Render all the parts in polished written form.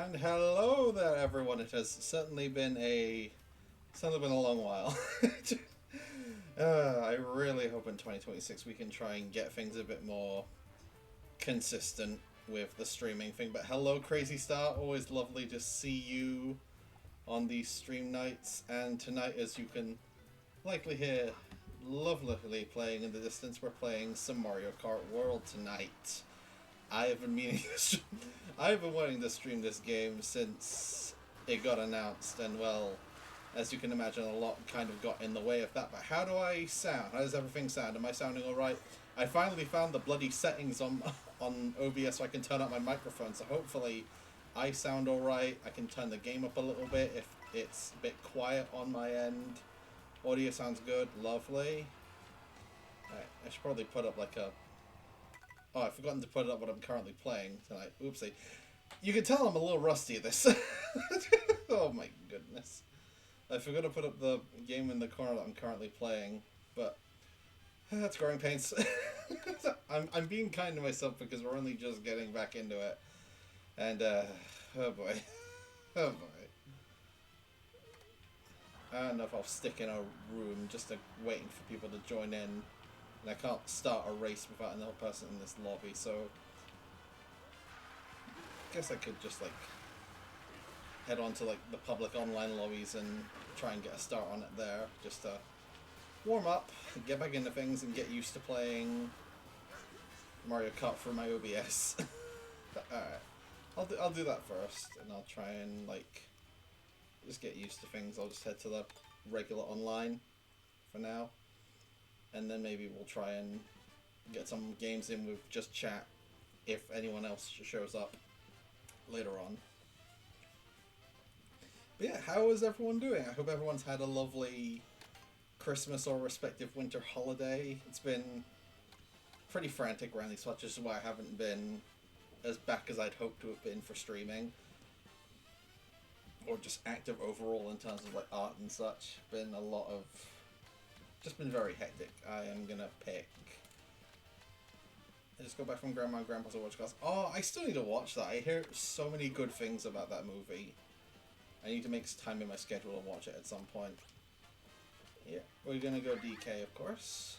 And hello there, everyone. It has certainly been a long while. I really hope in 2026 we can try and get things a bit more consistent with the streaming thing. But hello, Crazy Star. Always lovely to see you on these stream nights. And tonight, as you can likely hear, lovely playing in the distance, we're playing some Mario Kart World tonight. I have been meaning to I've been wanting to stream this game since it got announced, and well, as you can imagine, a lot kind of got in the way of that. But how do I sound? How does everything sound? Am I sounding alright? I finally found the bloody settings on OBS so I can turn up my microphone, so hopefully I sound alright. I can turn the game up a little bit if it's a bit quiet on my end. Audio sounds good, lovely. Alright, I should probably put up like a... Oh, I've forgotten to put it up what I'm currently playing tonight. Oopsie. You can tell I'm a little rusty at this. Oh my goodness. I forgot to put up the game in the corner that I'm currently playing, but that's growing pains. I'm being kind to myself because we're only just getting back into it. And, oh boy. Oh boy. I don't know if I'll stick in a room just waiting for people to join in. And I can't start a race without another person in this lobby, so I guess I could just like head on to like the public online lobbies and try and get a start on it there, just to warm up, get back into things, and get used to playing Mario Kart for my OBS. Alright, I'll do that first, and I'll try and like just get used to things. I'll just head to the regular online for now. And then maybe we'll try and get some games in with just chat if anyone else shows up later on. But yeah, how is everyone doing? I hope everyone's had a lovely Christmas or respective winter holiday. It's been pretty frantic around these parts, which is why I haven't been as back as I'd hoped to have been for streaming. Or just active overall in terms of like art and such. Been a lot of... Just been very hectic. I am gonna pick... I just got back from Grandma and Grandpa's to watch class. Oh, I still need to watch that. I hear so many good things about that movie. I need to make time in my schedule to watch it at some point. Yeah, we're gonna go DK, of course.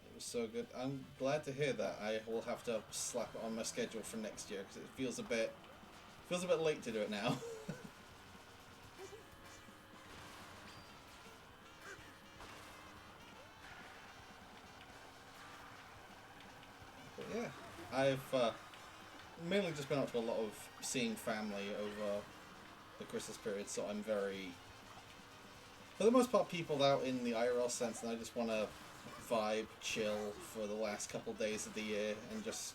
It was so good. I'm glad to hear that. I will have to slap it on my schedule for next year because it feels a bit late to do it now. Yeah, I've mainly just been up to a lot of seeing family over the Christmas period, so I'm very, for the most part, peopled out in the IRL sense, and I just want to vibe, chill for the last couple days of the year, and just,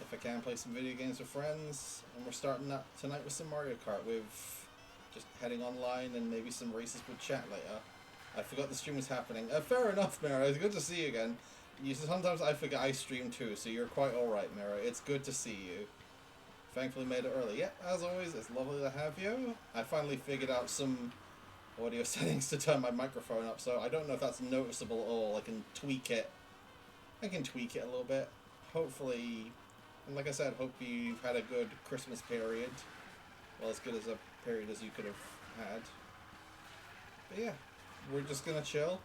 if I can, play some video games with friends. And we're starting that tonight with some Mario Kart, with just heading online and maybe some races with chat later. I forgot the stream was happening. Fair enough, Mara. It's good to see you again. Sometimes I forget I stream too, so you're quite alright, Mira. It's good to see you. Thankfully made it early. Yeah, as always, it's lovely to have you. I finally figured out some audio settings to turn my microphone up, so I don't know if that's noticeable at all. I can tweak it. I can tweak it a little bit. Hopefully, and like I said, hope you've had a good Christmas period. Well, as good as a period as you could have had. But yeah, we're just gonna chill.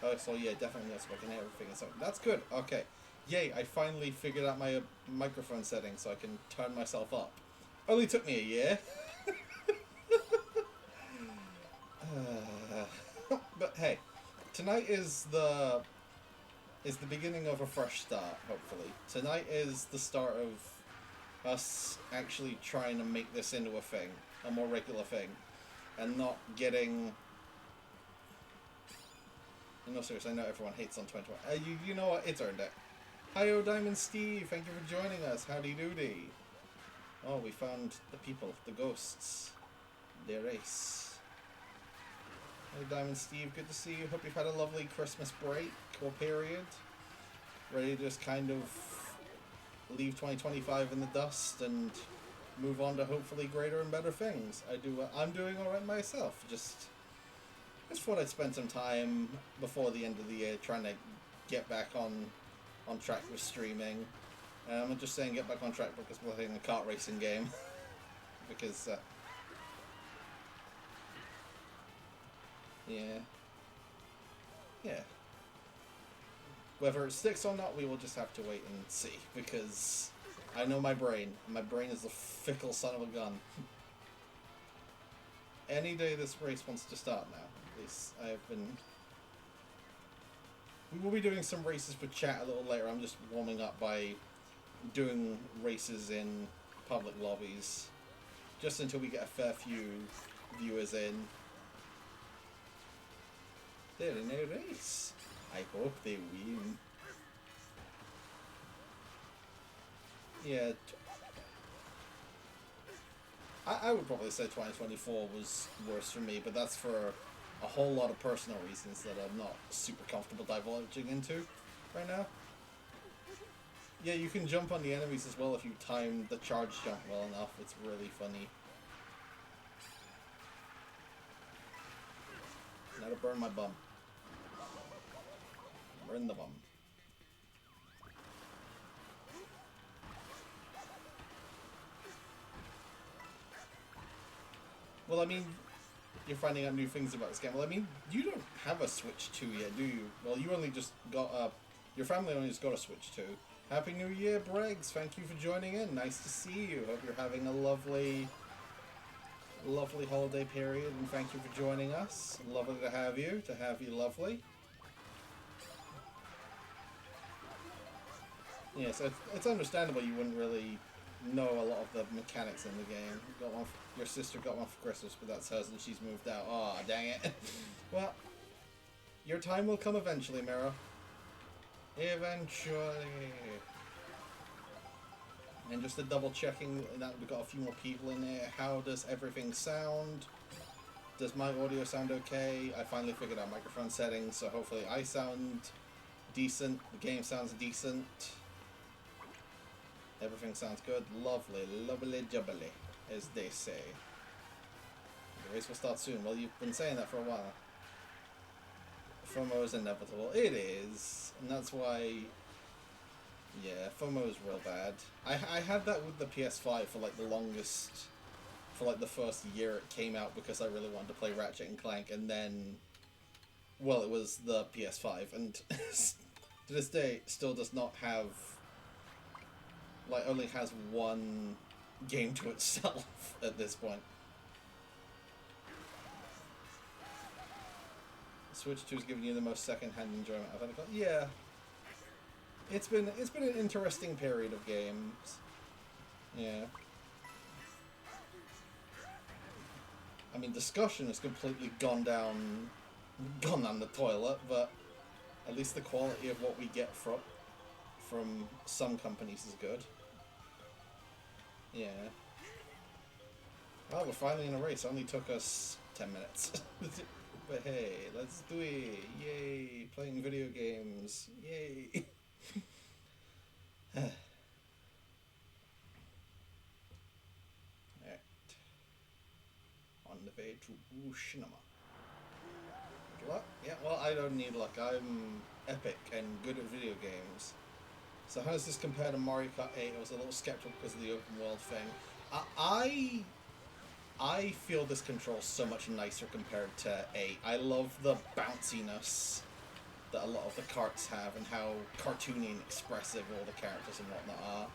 Oh, so yeah, definitely that's what I can hear everything. So that's good. Okay. Yay, I finally figured out my microphone settings so I can turn myself up. Only took me a year. But hey, tonight is the beginning of a fresh start, hopefully. Tonight is the start of us actually trying to make this into a thing, a more regular thing, and not getting... No, seriously, I know everyone hates on 2020. You know what? It's earned it. Hi-yo, Diamond Steve. Thank you for joining us. Howdy doody. Oh, we found the people, the ghosts, their race. Hey, Diamond Steve. Good to see you. Hope you've had a lovely Christmas break or period. Ready to just kind of leave 2025 in the dust and move on to hopefully greater and better things. I'm doing alright myself. Just thought I'd spend some time before the end of the year trying to get back on track with streaming. I'm just saying get back on track because we're playing a kart racing game. Because, yeah. Yeah. Whether it sticks or not, we will just have to wait and see. Because I know my brain. My brain is a fickle son of a gun. Any day this race wants to start now. At least I have been... We will be doing some races for chat a little later. I'm just warming up by doing races in public lobbies. Just until we get a fair few viewers in. They're in a race. I hope they win. Yeah. I would probably say 2024 was worse for me, but that's for a whole lot of personal reasons that I'm not super comfortable divulging into right now. Yeah, you can jump on the enemies as well if you time the charge jump well enough. It's really funny. Now to burn my bum. Burn the bum. Well, I mean, you're finding out new things about this game. Well, I mean, you don't have a Switch 2 yet, do you? Well, you only just got a... Your family only just got a Switch 2. Happy New Year, Briggs. Thank you for joining in. Nice to see you. Hope you're having a lovely holiday period, and thank you for joining us. Lovely to have you. Lovely. Yeah, so it's understandable you wouldn't really know a lot of the mechanics in the game. Your sister got one for Christmas, but that's hers and she's moved out. Aw, oh, dang it. Well, your time will come eventually, Mira. Eventually. And just a double checking that we've got a few more people in there. How does everything sound? Does my audio sound okay? I finally figured out microphone settings, so hopefully I sound decent. The game sounds decent. Everything sounds good. Lovely, lovely jubbly, as they say. The race will start soon. Well, you've been saying that for a while. FOMO is inevitable. It is. And that's why... Yeah, FOMO is real bad. I had that with the PS5 for like the longest... For like the first year it came out because I really wanted to play Ratchet and Clank, and then... Well, it was the PS5, and to this day, still does not have... Like, only has one game to itself at this point. Switch 2 is giving you the most second-hand enjoyment I've ever got. Yeah. It's been an interesting period of games. Yeah. I mean, discussion has completely gone down the toilet, but at least the quality of what we get from some companies is good. Yeah. Well, we're finally in a race. It only took us 10 minutes. But hey, let's do it. Yay. Playing video games. Yay. Alright. On the way to Bushinama. Luck? Yeah, well, I don't need luck. I'm epic and good at video games. So how does this compare to Mario Kart 8? I was a little skeptical because of the open world thing. I feel this controls so much nicer compared to 8. I love the bounciness that a lot of the karts have and how cartoony and expressive all the characters and whatnot are.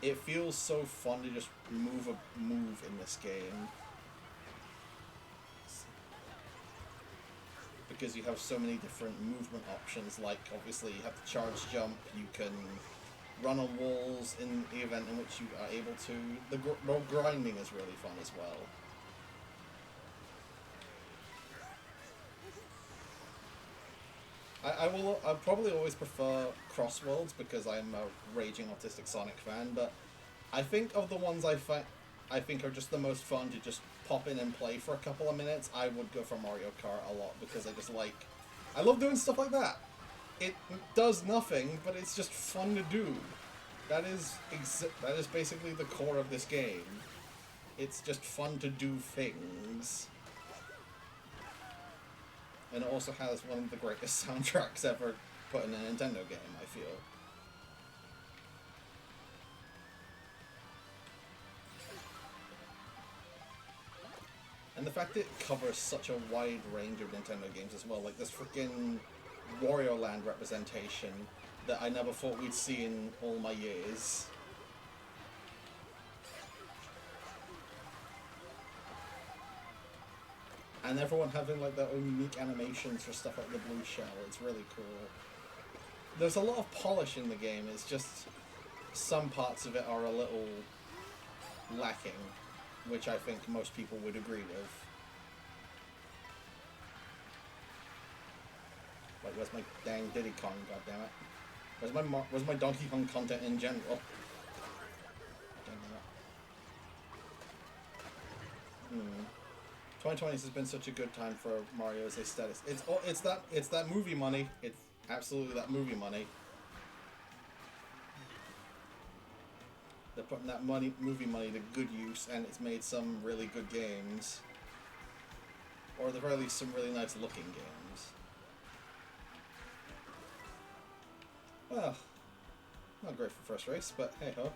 It feels so fun to just move in this game. Because you have so many different movement options, like obviously you have the charge jump, you can run on walls in the event in which you are able to. The grinding is really fun as well. I'll probably always prefer Cross Worlds because I'm a raging autistic Sonic fan, but I think of the ones I think are just the most fun to just pop in and play for a couple of minutes, I would go for Mario Kart a lot because I love doing stuff like that. It does nothing, but it's just fun to do. That is basically the core of this game. It's just fun to do things. And it also has one of the greatest soundtracks ever put in a Nintendo game, I feel. And the fact it covers such a wide range of Nintendo games as well, like this freaking Wario Land representation that I never thought we'd see in all my years. And everyone having like their own unique animations for stuff like the blue shell. It's really cool. There's a lot of polish in the game. It's just some parts of it are a little lacking, which I think most people would agree with. Like, where's my dang Diddy Kong? Goddammit! Where's my Donkey Kong content in general? 2020 has been such a good time for Mario's aesthetics. It's that movie money. It's absolutely that movie money. They're putting that movie money to good use, and it's made some really good games, or at the very least, some really nice looking games. Well, not great for first race, but hey ho.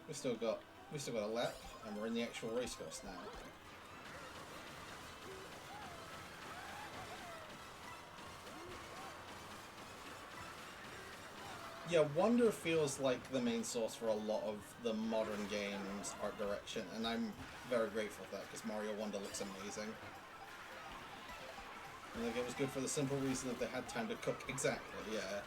We still got a lap, and we're in the actual race course now. Yeah, Wonder feels like the main source for a lot of the modern games art direction, and I'm very grateful for that because Mario Wonder looks amazing. And like, it was good for the simple reason that they had time to cook. Exactly, yeah.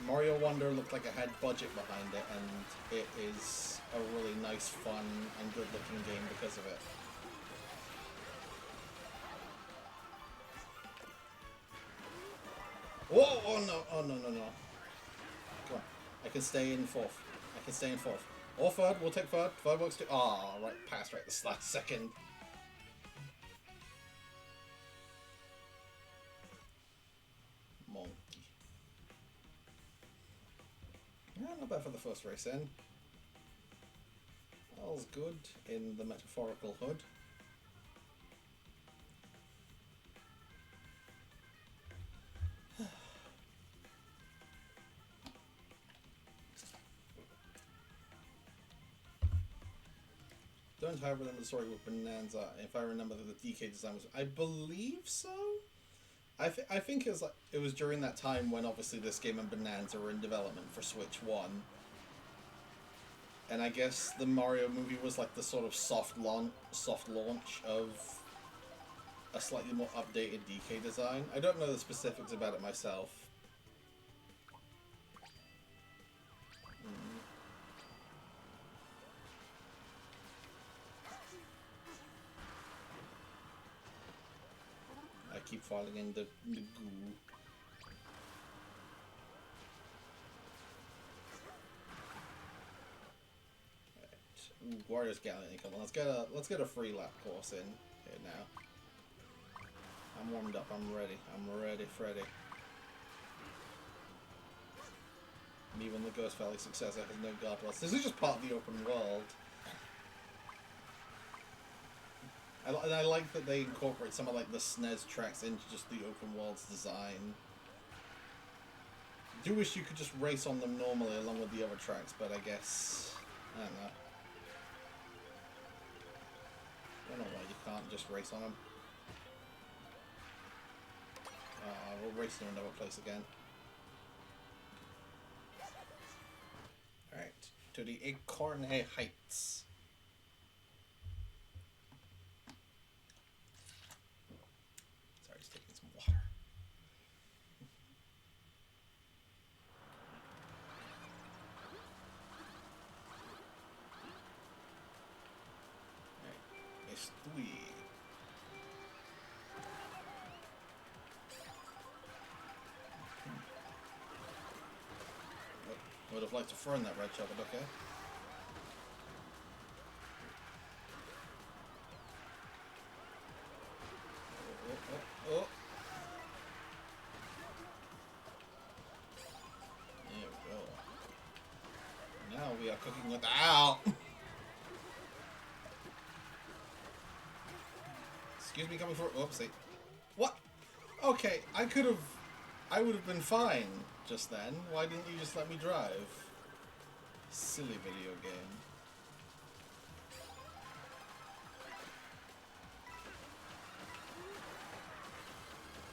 Mario Wonder looked like it had budget behind it, and it is a really nice, fun, and good-looking game because of it. Whoa! Oh no! Oh no! No! No! Come on! I can stay in fourth. I can stay in fourth. Or third. We'll take third. Third works too. Ah, right. Passed right this last second. Monkey. Yeah, not bad for the first race in. All's good in the metaphorical hood. Don't however remember the story with Bonanza. If I remember that the DK design was, I believe so. I think it was during that time when obviously this game and Bonanza were in development for Switch 1. And I guess the Mario movie was like the sort of soft launch of a slightly more updated DK design. I don't know the specifics about it myself. I keep falling in the goo. Ooh, Warriors Galleon, come on, let's get a free lap course in here now. I'm warmed up, I'm ready, Freddy. And even the Ghost Valley successor has no God bless. This is just part of the open world. And I like that they incorporate some of like the SNES tracks into just the open world's design. I do wish you could just race on them normally along with the other tracks, but I guess I don't know. I don't know why you can't just race on them. We're racing in another place again. Alright, to the Acorn Heights. Sorry, just taking some water. Alright, estoy. I would have liked to throw in that red shell, but okay. Oh. There we go. Now we are cooking with ow! Excuse me coming for oopsie. What? Okay, I would have been fine just then. Why didn't you just let me drive? Silly video game.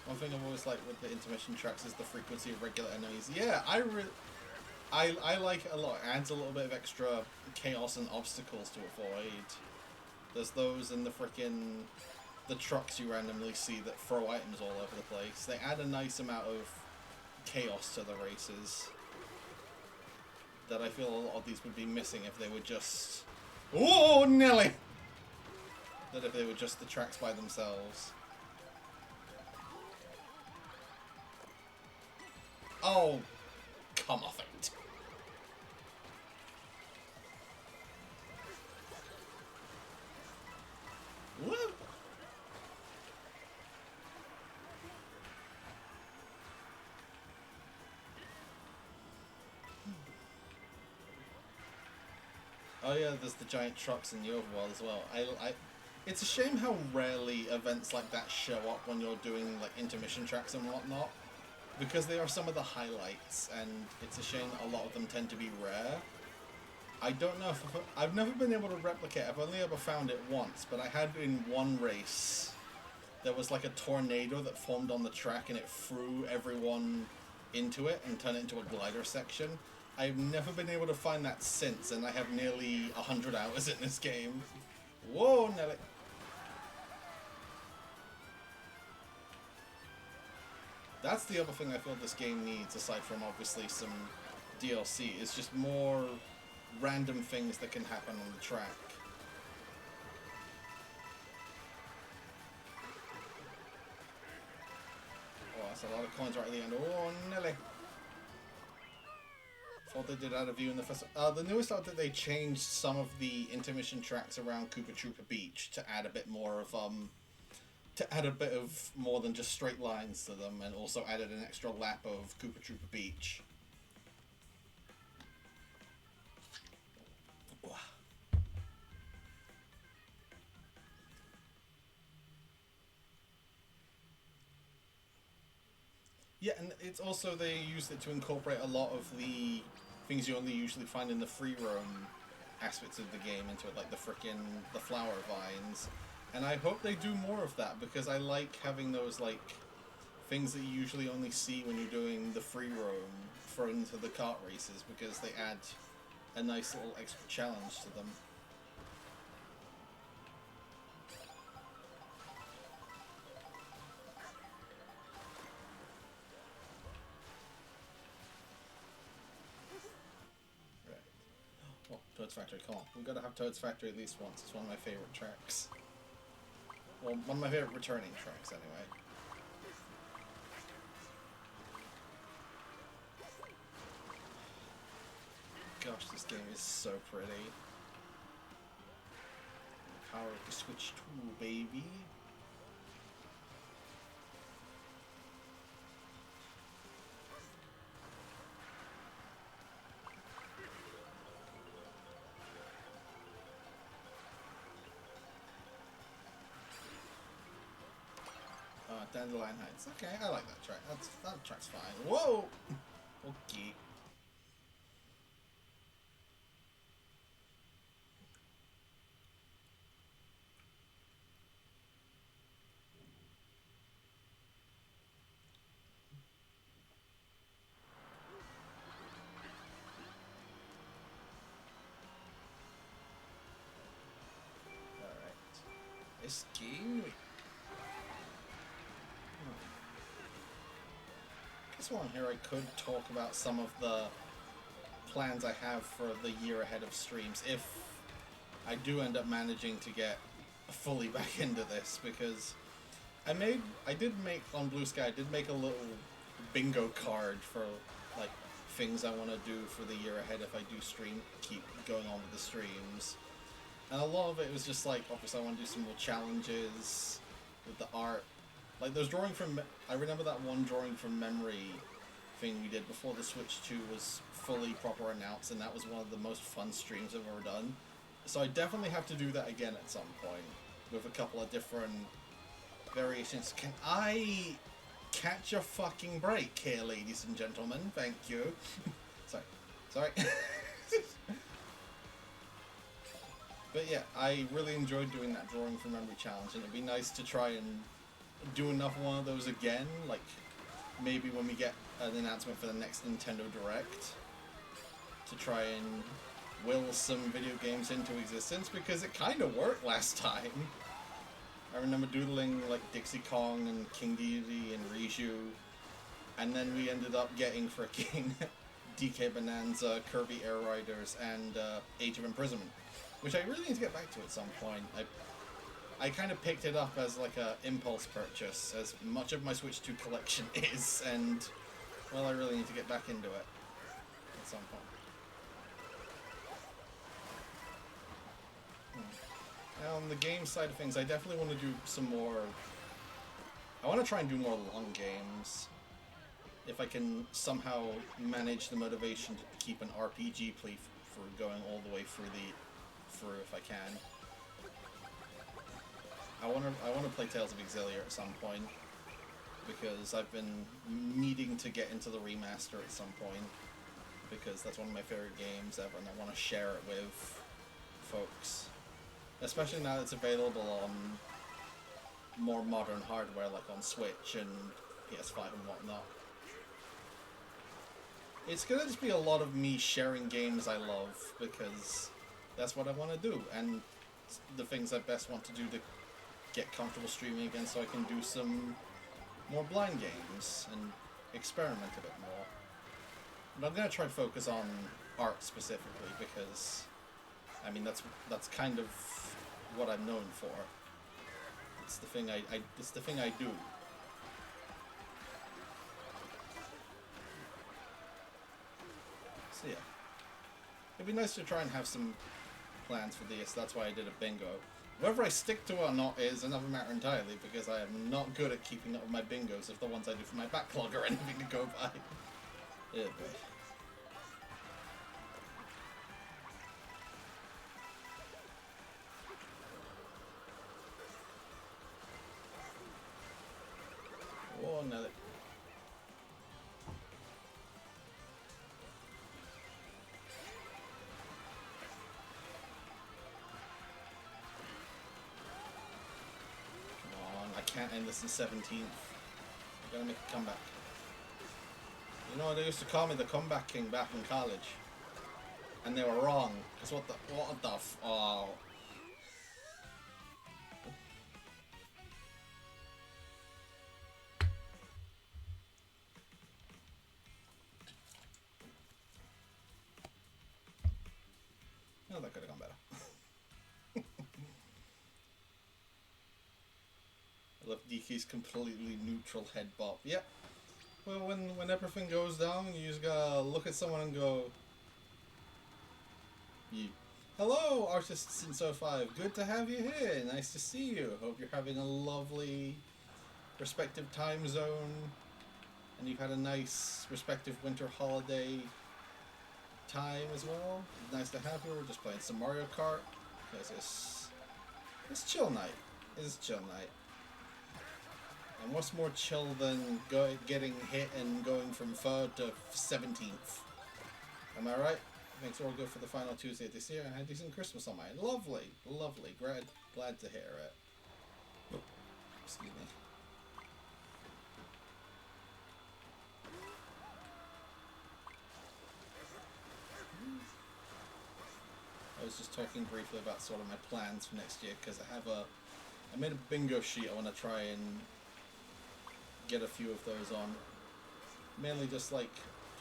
One thing I've always liked with the intermission tracks is the frequency of regular enemies. Yeah, I like it a lot. It adds a little bit of extra chaos and obstacles to avoid. There's those in the the trucks you randomly see that throw items all over the place. They add a nice amount of chaos to the races that I feel a lot of these would be missing if they were just... Oh, Nelly! That if they were just the tracks by themselves. Oh, come off it. Woo! Oh yeah, there's the giant trucks in the overworld as well. It's a shame how rarely events like that show up when you're doing like intermission tracks and whatnot, because they are some of the highlights, and it's a shame that a lot of them tend to be rare. I don't know if I've never been able to replicate. I've only ever found it once, but I had in one race. There was like a tornado that formed on the track and it threw everyone into it and turned it into a glider section. I've never been able to find that since, and I have nearly 100 hours in this game. Whoa, Nelly. That's the other thing I feel this game needs, aside from obviously some DLC, is just more random things that can happen on the track. Oh, that's a lot of coins right at the end. Oh, Nelly. Thought they did add a view in the first... the newest update, they changed some of the intermission tracks around Koopa Troopa Beach to add a bit more of, more than just straight lines to them, and also added an extra lap of Koopa Troopa Beach. Yeah, and it's also, they used it to incorporate a lot of the things you only usually find in the free roam aspects of the game into it, like the flower vines. And I hope they do more of that, because I like having those, like, things that you usually only see when you're doing the free roam thrown into the kart races, because they add a nice little extra challenge to them. Toad's Factory, come on. We've got to have Toad's Factory at least once. It's one of my favorite tracks. Well, one of my favorite returning tracks, anyway. Gosh, this game is so pretty. The power of the Switch 2, baby. Dandelion Heights. Okay, I like that track. That track's fine. Whoa! Okay. Alright. Escape. While I'm here, I could talk about some of the plans I have for the year ahead of streams, if I do end up managing to get fully back into this, because I did make on Blue Sky, I did make a little bingo card for like things I want to do for the year ahead if I do keep going on with the streams, and a lot of it was just like, obviously I want to do some more challenges with the art. Like, those drawing from... I remember that one drawing from memory thing we did before the Switch 2 was fully proper announced, and that was one of the most fun streams I've ever done. So I definitely have to do that again at some point, with a couple of different variations. Can I catch a fucking break here, ladies and gentlemen? Thank you. Sorry. But yeah, I really enjoyed doing that drawing from memory challenge, and it'd be nice to try and do enough of one of those again, like maybe when we get an announcement for the next Nintendo Direct, to try and will some video games into existence, because it kind of worked last time. I remember doodling like Dixie Kong and King Deity and Riju, and then we ended up getting freaking DK Bonanza, Kirby Air Riders, and Age of Imprisonment, which I really need to get back to at some point. I kind of picked it up as like a impulse purchase, as much of my Switch 2 collection is, and well, I really need to get back into it at some point. Now, on the game side of things, I definitely want to do some more... I want to try and do more long games. If I can somehow manage the motivation to keep an RPG playthrough going all the way through if I can. I want to play Tales of Exilia at some point, because I've been needing to get into the remaster at some point, because that's one of my favorite games ever, and I want to share it with folks. Especially now that it's available on more modern hardware, like on Switch and PS5 and whatnot. It's gonna just be a lot of me sharing games I love, because that's what I want to do, and the things I best want to do to get comfortable streaming again, so I can do some more blind games and experiment a bit more. But I'm gonna try and focus on art specifically, because I mean that's kind of what I'm known for. It's the thing it's the thing I do. So yeah, it'd be nice to try and have some plans for this. That's why I did a bingo. Whether I stick to it or not is another matter entirely, because I am not good at keeping up with my bingos if the ones I do for my backlog are anything to go by. Yeah, boy. Oh, no. I can't end this in 17th. I gotta make a comeback. You know, they used to call me the comeback king back in college, and they were wrong. Cause what the oh. No, that could have gone better. I left DK's completely neutral head bop. Yep. Well, when everything goes down, you just gotta look at someone and go, hello, artists in So 5. Good to have you here. Nice to see you. Hope you're having a lovely respective time zone, and you've had a nice respective winter holiday time as well. Nice to have you. We're just playing some Mario Kart, because it's chill night. It's chill night. And what's more chill than getting hit and going from 3rd to 17th? Am I right? Makes all good for the final Tuesday of this year. I had a decent Christmas on mine. Lovely, lovely. Glad to hear it. Oh, excuse me. I was just talking briefly about sort of my plans for next year, because I made a bingo sheet. I want to try and get a few of those on. Mainly just like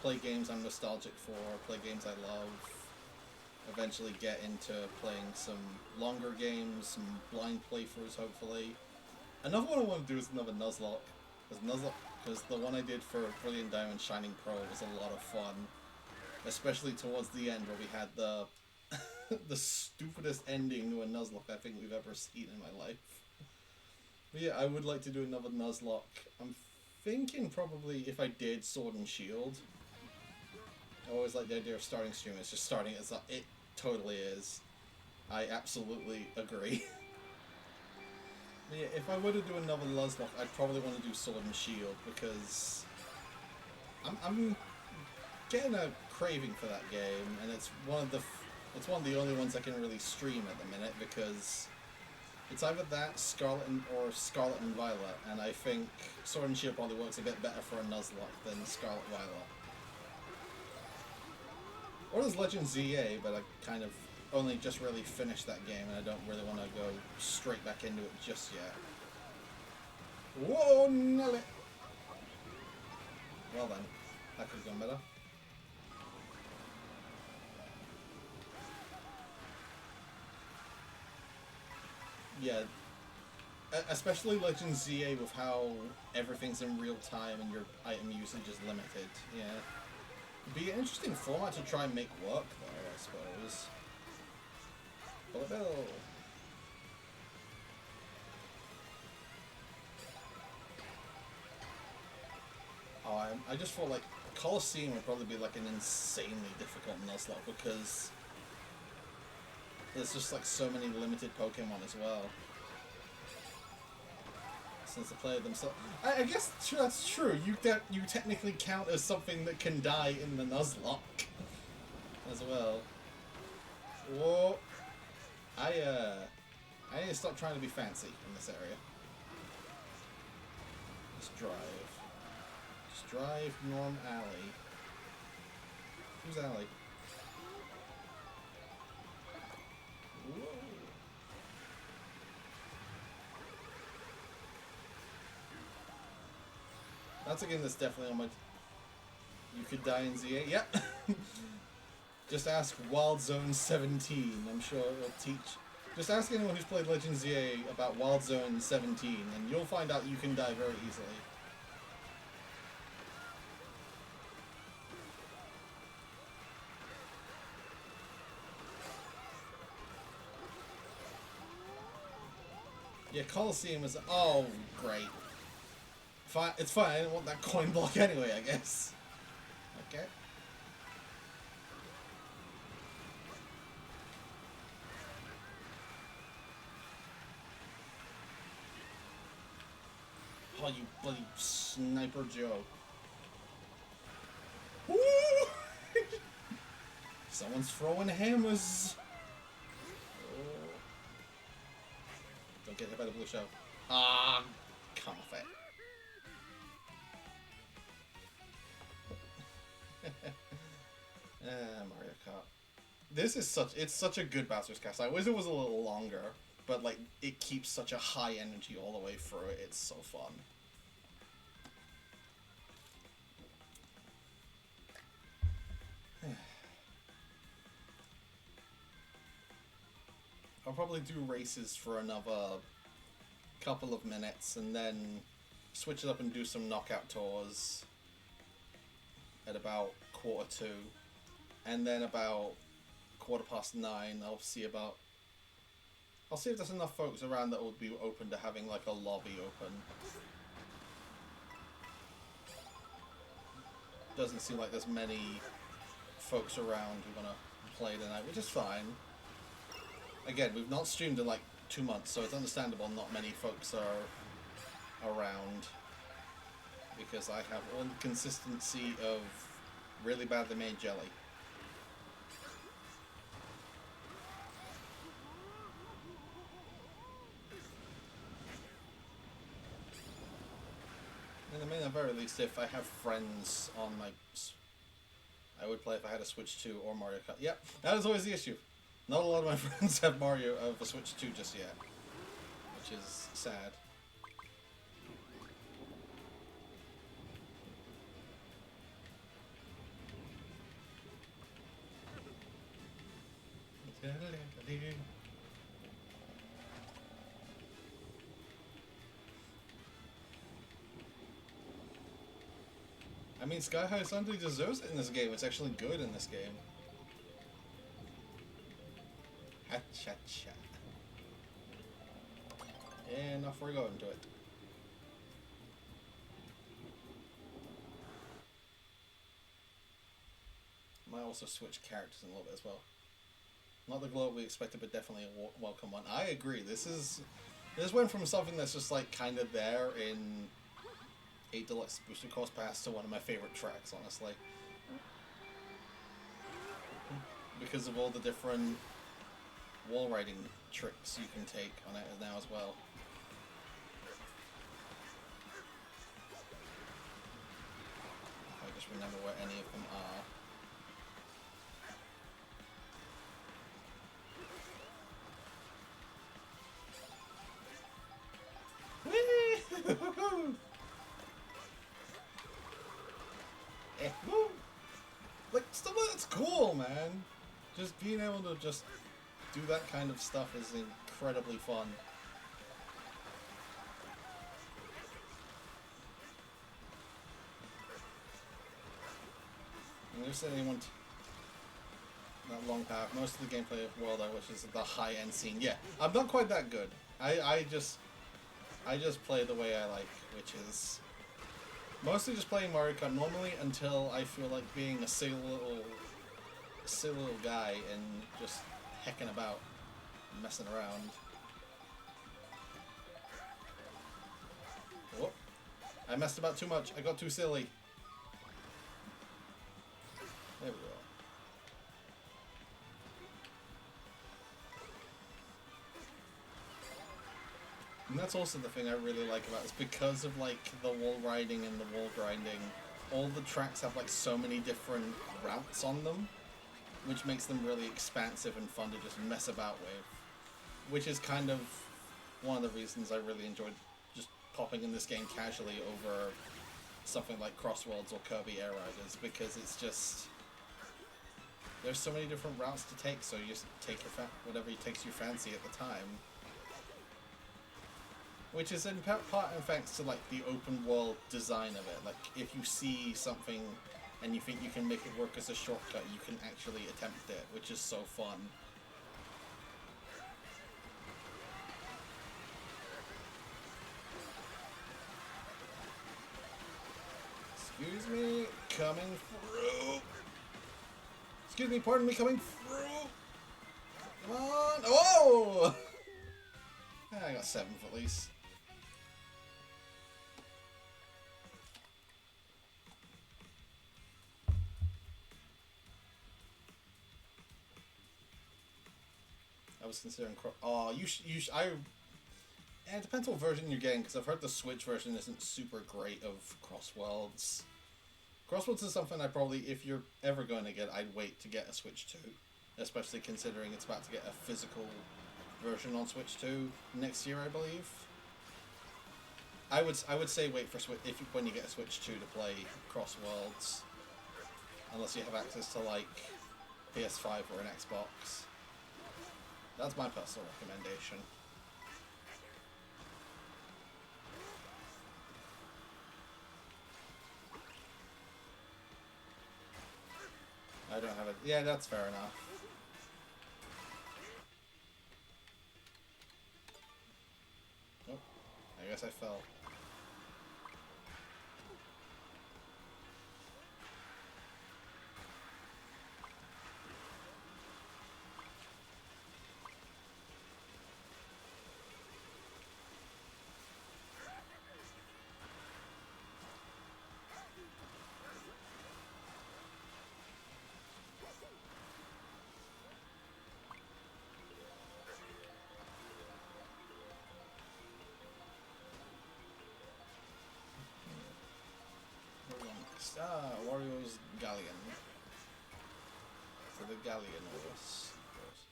play games I'm nostalgic for, play games I love, eventually get into playing some longer games, some blind playthroughs hopefully. Another one I want to do is another Nuzlocke, because the one I did for Brilliant Diamond Shining Pearl was a lot of fun, especially towards the end where we had the the stupidest ending to a Nuzlocke I think we've ever seen in my life. But yeah, I would like to do another Nuzlocke. I'm thinking probably if I did Sword and Shield. I always like the idea of starting stream. It's just starting as it totally is. I absolutely agree. Yeah, if I were to do another Nuzlocke, I'd probably want to do Sword and Shield, because I'm getting a craving for that game, and it's one of the only ones I can really stream at the minute, because It's either that, or Scarlet and Violet, and I think Sword and Shield probably works a bit better for a Nuzlocke than Scarlet Violet. Or there's Legend ZA, but I kind of only just really finished that game, and I don't really want to go straight back into it just yet. Whoa, Nelly! Well then, that could have gone better. Yeah, especially Legend ZA with how everything's in real time and your item usage is limited. Yeah, it'd be an interesting format to try and make work, though, I suppose. Bullet Bill. Oh, I just thought like Colosseum would probably be like an insanely difficult Nuzlocke because there's just like so many limited Pokemon as well. Since the player themselves, I guess that's true. You technically count as something that can die in the Nuzlocke as well. Whoa! I need to stop trying to be fancy in this area. Just drive. Just drive Norm Alley. Who's Alley? Whoa. That's a game that's definitely on my... You could die in ZA? Yep! Just ask Wild Zone 17. I'm sure it'll teach... Just ask anyone who's played Legend ZA about Wild Zone 17, and you'll find out you can die very easily. Yeah, Colosseum is... Oh, great. Fine, it's fine, I didn't want that coin block anyway, I guess. Okay. Oh, you bloody Sniper Joe. Woo! Someone's throwing hammers. Oh. Don't get hit by the blue shell. Ah, come off it. Mario Kart. This is such a good Bowser's Cast. I wish it was a little longer, but like it keeps such a high energy all the way through it. It's so fun. I'll probably do races for another couple of minutes and then switch it up and do some knockout tours at about 2:45, and then about 9:15 I'll see if there's enough folks around that would be open to having like a lobby open. Doesn't seem like there's many folks around who wanna play tonight, which is fine. Again, we've not streamed in like 2 months, so it's understandable not many folks are around. Because I have all the consistency of really badly made jelly. In the very least, if I have friends on my... I would play if I had a Switch 2 or Mario Kart. Yep, that is always the issue. Not a lot of my friends have a Switch 2 just yet. Which is sad. I mean, Sky High Sunday deserves it in this game. It's actually good in this game. Ha-cha-cha. And off we go into it. Might also switch characters in a little bit as well. Not the glow we expected, but definitely a welcome one. I agree. This went from something that's just like kind of there in 8 Deluxe Booster Course Pass to one of my favorite tracks, honestly. Because of all the different wall riding tricks you can take on it now as well. I just remember where any of them are. Like, stuff like that's cool, man. Just being able to just do that kind of stuff is incredibly fun. And there's anyone that long path. Most of the gameplay of World, which is the high-end scene. Yeah, I'm not quite that good. I just play the way I like, which is mostly just playing Mario Kart normally until I feel like being a silly little guy and just hecking about, messing around. Whoop. I messed about too much. I got too silly. There we go. And that's also the thing I really like about it, is because of like the wall riding and the wall grinding, all the tracks have like so many different routes on them, which makes them really expansive and fun to just mess about with. Which is kind of one of the reasons I really enjoyed just popping in this game casually over something like Cross Worlds or Kirby Air Riders, because it's just, there's so many different routes to take, so you just take your whatever takes your fancy at the time. Which is in part and thanks to like the open world design of it. Like if you see something and you think you can make it work as a shortcut, you can actually attempt it, which is so fun. Excuse me, coming through. Excuse me, pardon me, coming through. Come on. Oh! I got 7th at least. I was considering. Oh, it depends what version you're getting, because I've heard the Switch version isn't super great of Cross Worlds. Cross Worlds is something I probably, if you're ever going to get, I'd wait to get a Switch 2. Especially considering it's about to get a physical version on Switch 2 next year, I believe. I would say wait for Switch when you get a Switch 2 to play Cross Worlds, unless you have access to like PS5 or an Xbox. That's my personal recommendation. I don't have it. Yeah, that's fair enough. Oh, I guess I fell. Wario's Galleon. For the Galleon Oris, of course.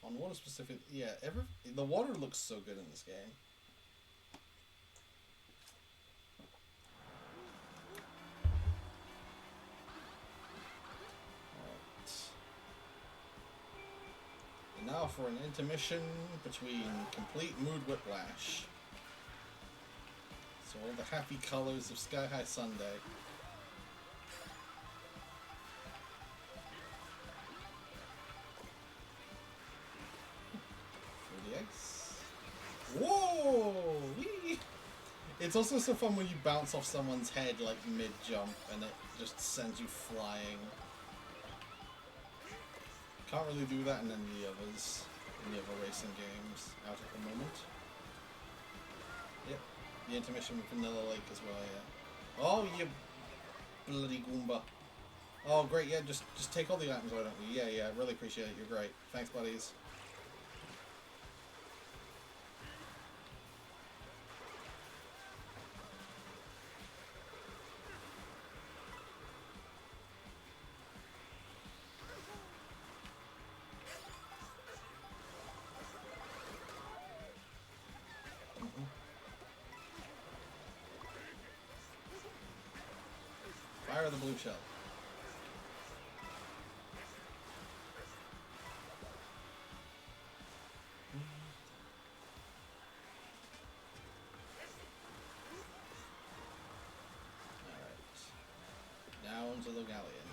On water specific, yeah, the water looks so good in this game. Alright. And now for an intermission between complete mood whiplash. So all the happy colors of Sky High Sunday. For the eggs. Whoa! Whee! It's also so fun when you bounce off someone's head like mid-jump and it just sends you flying. Can't really do that in any of the others, in the other racing games out at the moment. Yep. The intermission with Vanilla Lake as well, yeah. Oh, you bloody Goomba. Oh, great, yeah, just take all the items, why don't you? Yeah, yeah, really appreciate it, you're great. Thanks, buddies. Mm-hmm. Fire the blue shell. Alright. Down to the galleon.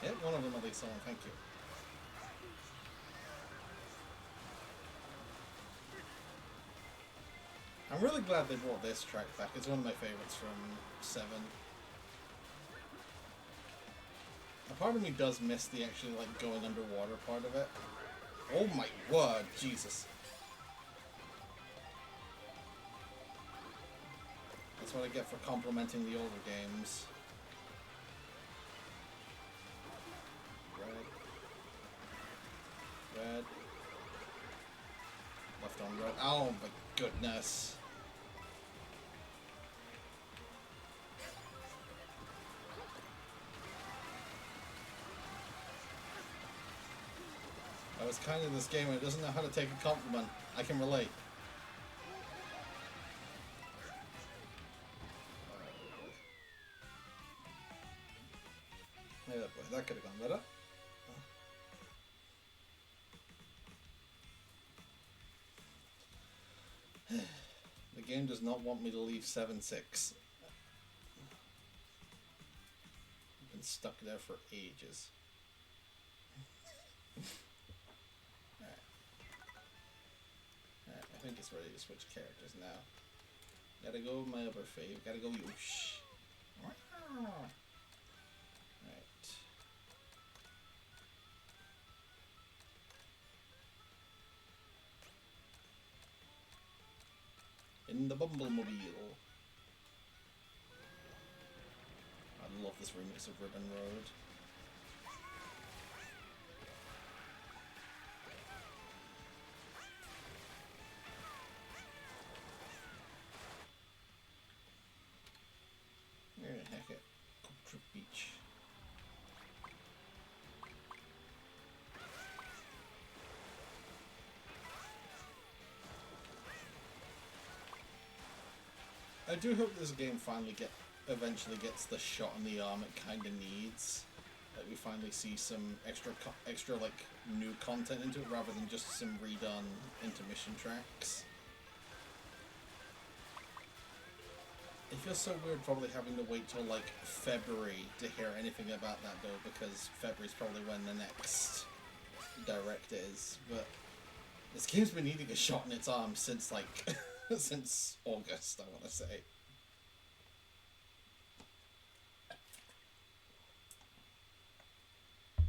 Hit one of them at least, someone, thank you. I'm really glad they brought this track back. It's one of my favorites from 7. A part of me does miss the actually, like, going underwater part of it. Oh my word, Jesus. That's what I get for complimenting the older games. Red. Red. Left on red. Oh my goodness. I was kind of this game, it doesn't know how to take a compliment. I can relate. Yeah, boy, that could have gone better. The game does not want me to leave 7-6. I've been stuck there for ages. Alright. Alright, I think it's ready to switch characters now. Gotta go my other fave. Gotta go Yoosh. Alright. In the Bumblemobile. I love this remix of Ribbon Road. Where the heck it? Culture Beach. I do hope this game eventually gets the shot in the arm it kind of needs. That we finally see some extra like new content into it rather than just some redone intermission tracks. It feels so weird probably having to wait till like February to hear anything about that though, because February's probably when the next direct is. But this game's been needing a shot in its arm since like since August, I want to say.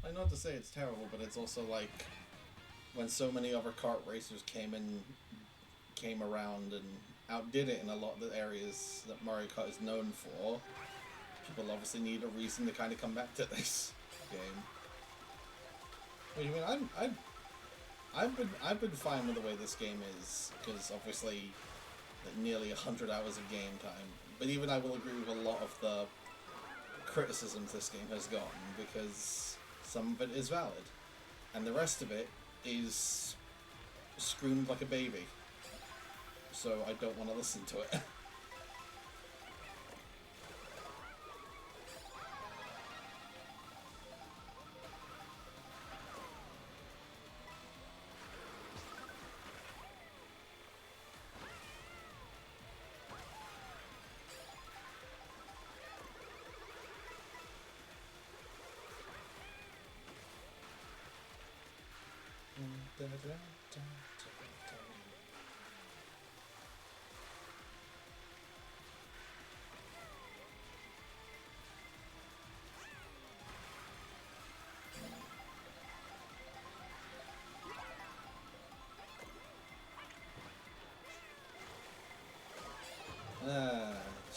I know to say it's terrible, but it's also like when so many other kart racers came around and outdid it in a lot of the areas that Mario Kart is known for. People obviously need a reason to kind of come back to this game. What do you mean? I've been fine with the way this game is, because obviously like, nearly 100 hours of game time. But even I will agree with a lot of the criticisms this game has gotten, because some of it is valid, and the rest of it is screamed like a baby. So I don't want to listen to it.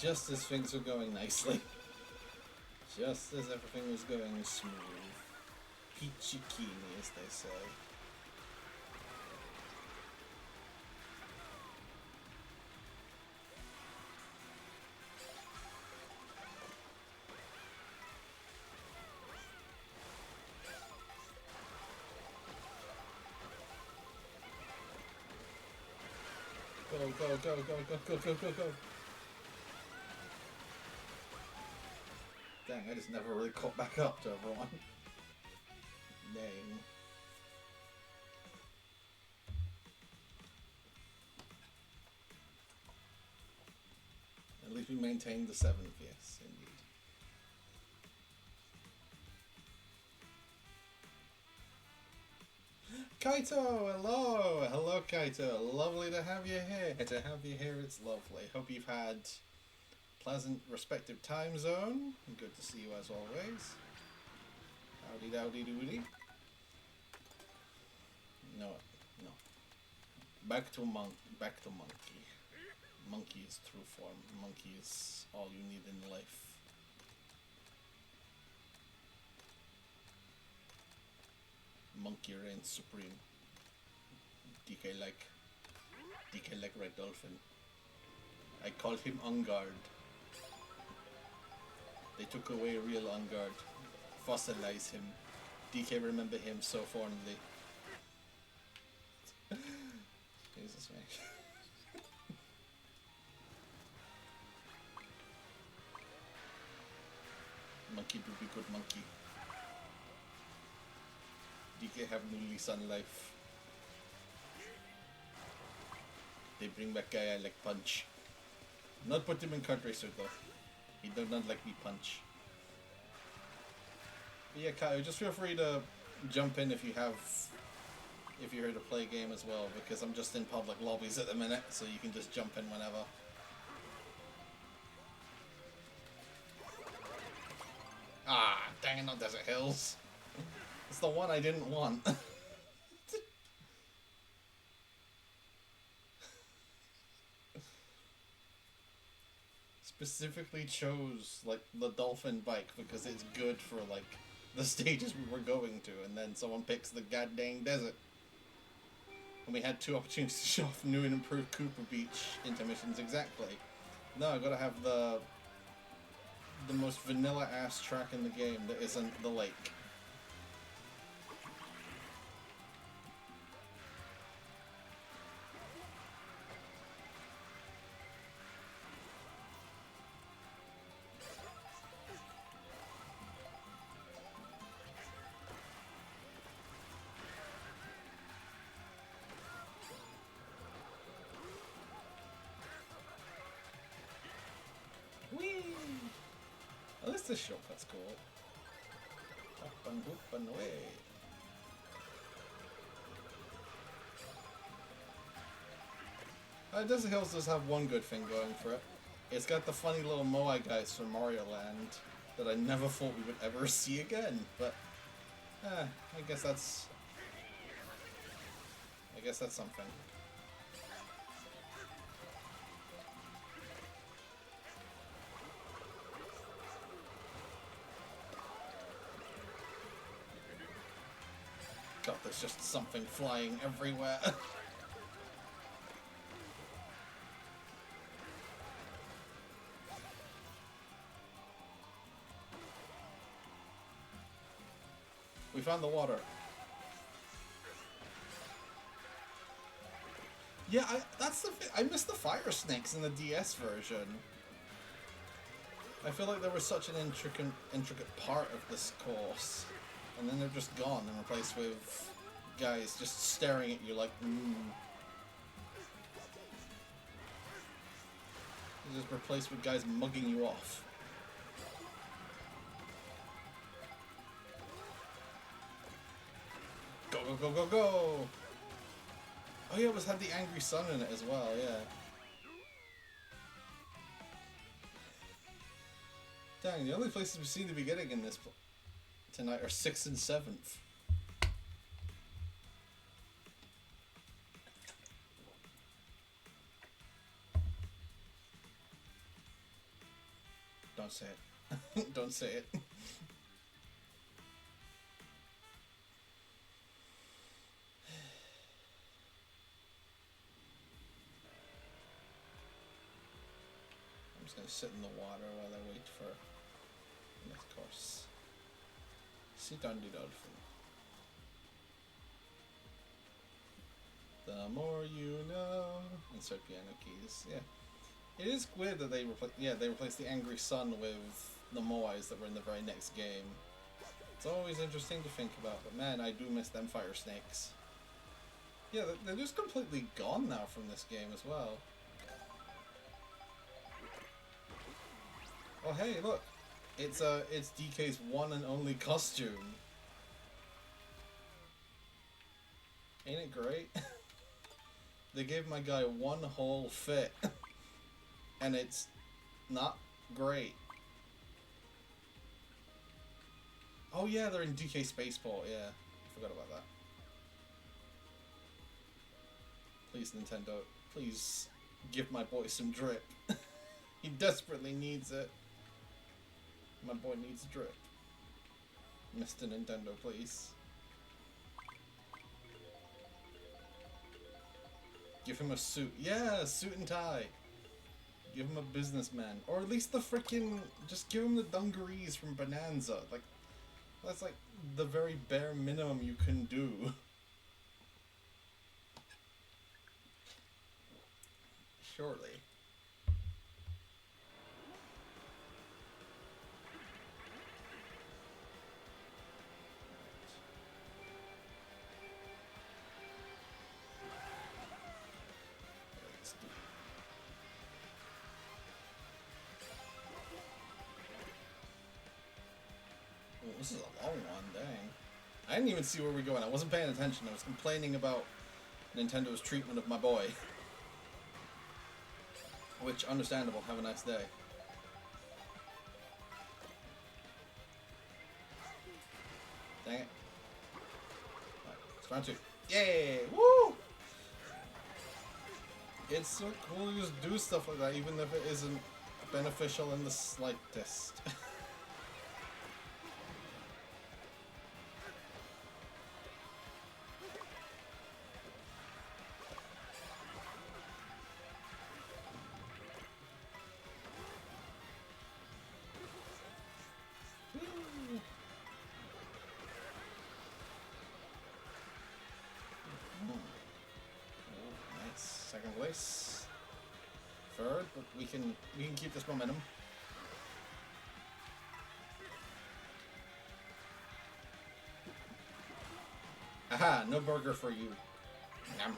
Just as things were going nicely. Just as everything was going smooth. Peachy keen, as they say. Go, go, go, go, go, go, go, go, go. Dang, I just never really caught back up to everyone. Dang. At least we maintained the 7th, yes, indeed. Kaito, hello! Hello, Kaito. Lovely to have you here. To have you here, it's lovely. Hope you've had pleasant respective time zone. Good to see you as always. Howdy dowdy doody. No, no. Back to monkey. Monkey is true form. Monkey is all you need in life. Monkey reigns supreme. DK like Red Dolphin. I call him On Guard. They took away real On Guard. Fossilize him. DK remember him so fondly. Jesus, man. Monkey do be good monkey. DK have new lease on life. They bring back guy I like Punch. Not put him in Kart Racer though. He does not like me Punch. But yeah, Kyle, just feel free to jump in if you're here to play a game as well, because I'm just in public lobbies at the minute, so you can just jump in whenever. Ah, dang it, not Desert Hills. It's the one I didn't want. Specifically chose like the dolphin bike because it's good for like the stages we were going to, and then someone picks the goddamn desert. And we had 2 opportunities to show off new and improved Cooper Beach intermissions. Exactly. No, I gotta have the most vanilla ass track in the game that isn't the lake. At least this shortcut's cool. Up and whoop and away. Desert Hills does have one good thing going for it. It's got the funny little Moai guys from Mario Land that I never thought we would ever see again, but I guess that's something. God, there's just something flying everywhere. We found the water. Yeah, that's the thing. I missed the fire snakes in the DS version. I feel like they were such an intricate part of this course, and then they're just gone and replaced with guys just staring at you like, They're just replaced with guys mugging you off. Go, go, go, go, go! Oh yeah, it had the angry sun in it as well, yeah. Dang, the only places we seem to be getting in this tonight are 6th and 7th. Don't say it. Don't say it. I'm just gonna sit in the water while I wait for the next course. Sit on the dolphin. The more you know. Insert piano keys. Yeah. It is weird that they replaced the Angry Sun with the Moais that were in the very next game. It's always interesting to think about, but man, I do miss them fire snakes. Yeah, they're just completely gone now from this game as well. Oh hey, look! It's DK's one and only costume. Ain't it great? They gave my guy one whole fit. And it's not great. Oh yeah, they're in DK Spaceport, yeah. I forgot about that. Please, Nintendo, please give my boy some drip. He desperately needs it. My boy needs drip. Mr. Nintendo, please. Give him a suit. Yeah, a suit and tie. Give him a businessman. Or at least the frickin'... Just give him the dungarees from Bonanza. Like, that's like the very bare minimum you can do. Surely. Oh, this is a long one, dang. I didn't even see where we're going. I wasn't paying attention. I was complaining about Nintendo's treatment of my boy. Which, understandable. Have a nice day. Dang it. Alright, it's round 2. Yay! Woo! It's so cool to just do stuff like that, even if it isn't beneficial in the slightest. Second place. Third, but we can keep this momentum. Aha, no burger for you. Yum.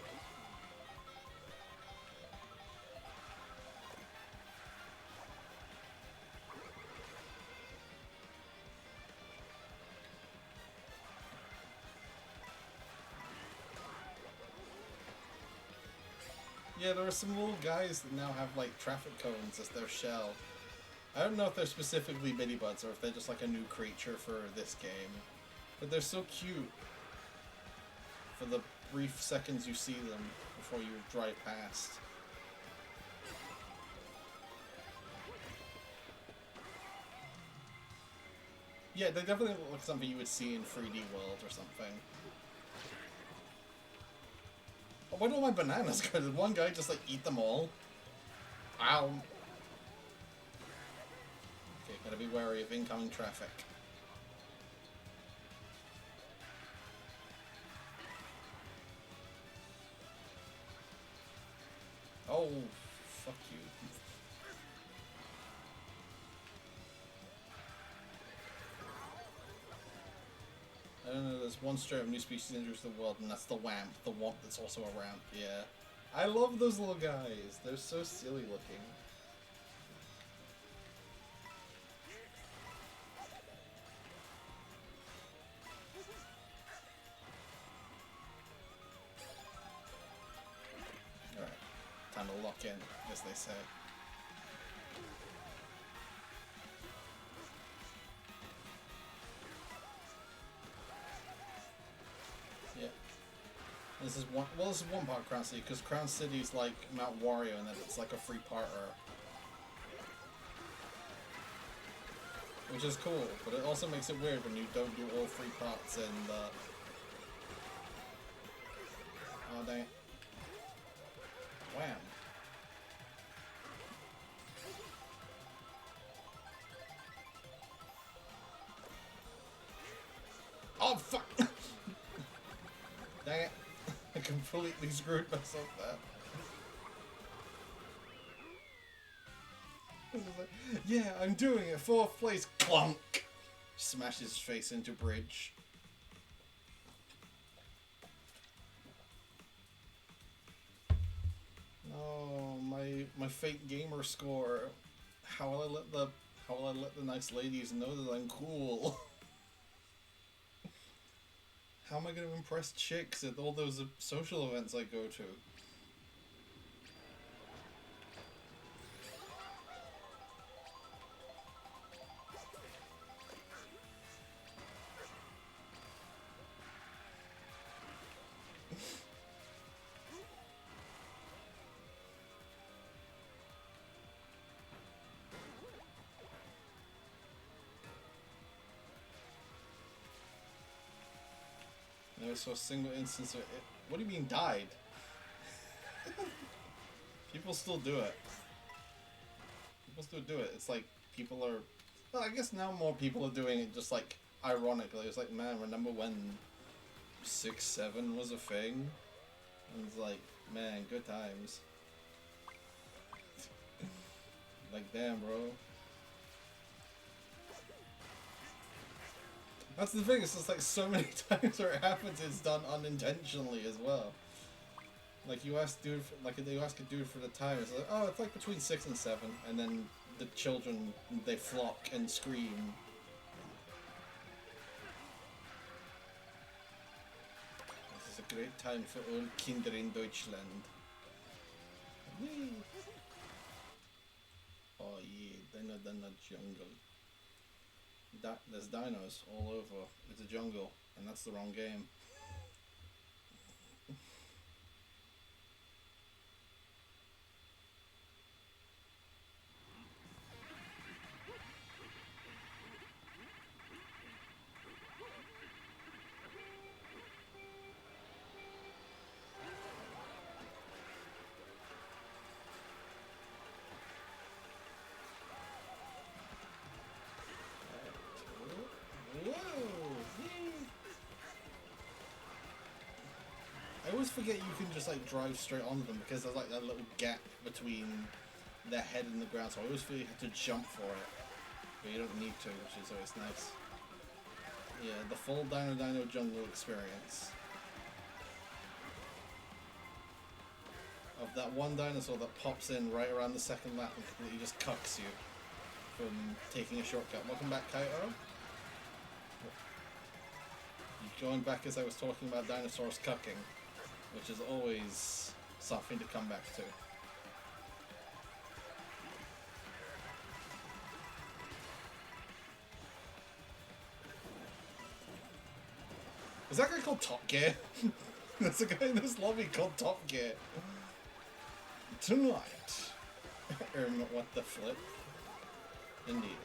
Yeah, there are some little guys that now have, like, traffic cones as their shell. I don't know if they're specifically Bittybuds or if they're just, like, a new creature for this game. But they're so cute for the brief seconds you see them before you drive past. Yeah, they definitely look like something you would see in 3D World or something. Oh, why don't my bananas go? Did one guy just, like, eat them all? Ow. Okay, gotta be wary of incoming traffic. Oh, fuck you. I don't know, there's one stray of new species introduced to the world, and that's the Wamp. The Wamp that's also a ramp, yeah. I love those little guys. They're so silly looking. Alright, time to lock in, as they say. Yeah. This is one. Well, this is one part of Crown City, because Crown City's like Mount Wario, and then it's like a free parter. which is cool, but it also makes it weird when you don't do all 3 parts in the... Oh, dang it. Wham. Oh, fuck! Dang it. I completely screwed myself there. Like, yeah, I'm doing it. 4th place. Clunk! Smash his face into bridge. Oh, my fake gamer score. How will I let the nice ladies know that I'm cool? How am I going to impress chicks at all those social events I go to? Never saw a single instance of it. What do you mean died? People still do it. People still do it. It's like people are... Well, I guess now more people are doing it just like ironically. It's like, man, remember when 6-7 was a thing? And it's like, man, good times. Like, damn, bro. That's the thing, it's just like so many times where it happens, it's done unintentionally as well. Like you ask dude, you ask a dude for the time, it's like, oh, it's like between 6 and 7, and then the children, they flock and scream. This is a great time for all Kinder in Deutschland. Whee! Oh yeah, Dino jungle. There's dinos all over. It's a jungle, and that's the wrong game. I always forget you can just like drive straight onto them because there's like that little gap between their head and the ground, so I always feel you have to jump for it. But you don't need to, which is always nice. Yeah, the full Dino jungle experience. Of that one dinosaur that pops in right around the second lap and completely just cucks you from taking a shortcut. Welcome back, Kaito. Going back as I was talking about dinosaurs cucking, which is always something to come back to. Is that guy called Top Gear? There's a guy in this lobby called Top Gear. Tonight. What the flip? Indeed.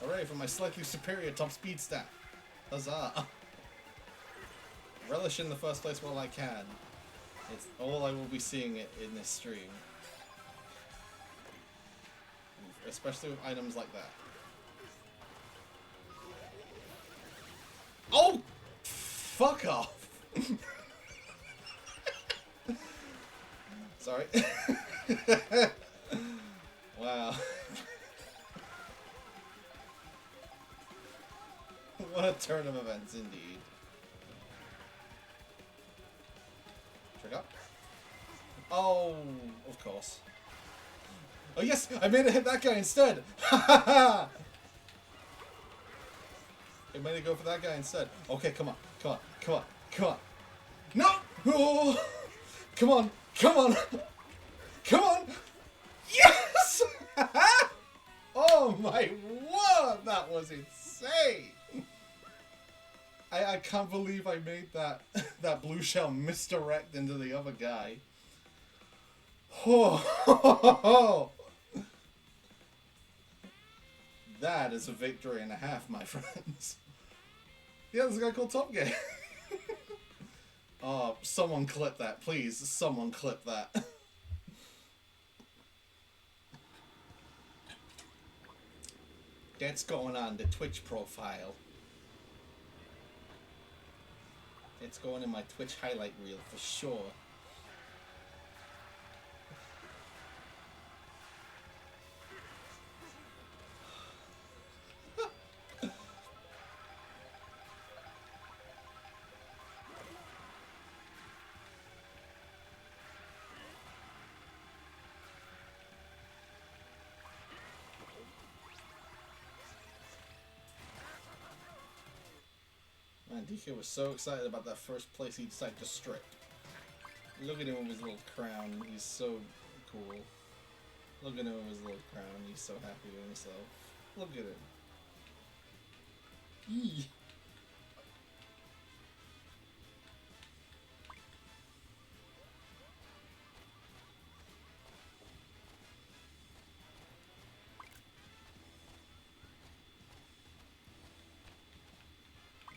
Hooray for my slightly superior top speed stat. Huzzah. Relish in the first place while I can. It's all I will be seeing it in this stream. Especially with items like that. Oh! Fuck off! Sorry. Wow. What a turn of events, indeed. Trick up. Oh, of course. Oh yes, I made it hit that guy instead! Ha ha ha! I made it go for that guy instead. Okay, come on, come on, come on, come on. No! Oh! Come on, come on! Come on! Yes! Oh my word, that was insane! I can't believe I made that that blue shell misdirect into the other guy. Oh, that is a victory and a half, my friends. Yeah, there's a guy called Top Gear. Oh, someone clip that, please. Someone clip that. That's going on the Twitch profile. It's going in my Twitch highlight reel for sure. Man, DK was so excited about that first place he decided to strip. Look at him with his little crown. He's so cool. Look at him with his little crown. He's so happy with himself. Look at him. Eee.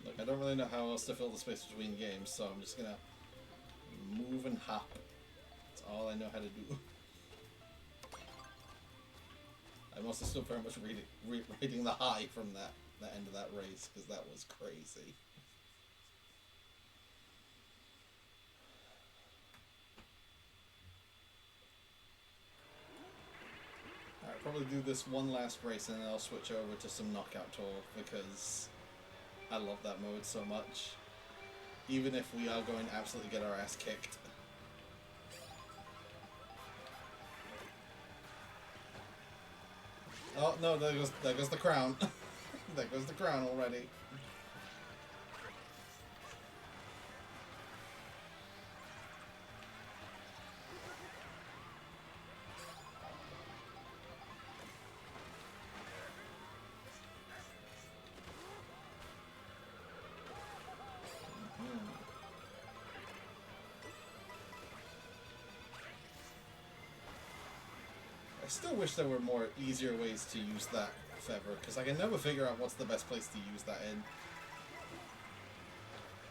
Look, I don't really know how else to fill the space between games, so I'm just gonna move and hop. That's all I know how to do. I'm also still very much reading the high from that end of that race, because that was crazy. Alright, probably do this one last race and then I'll switch over to some Knockout Tour, because I love that mode so much. Even if we are going to absolutely get our ass kicked. Oh no, there goes the crown. There goes the crown already. I still wish there were more easier ways to use that feather, because I can never figure out what's the best place to use that in.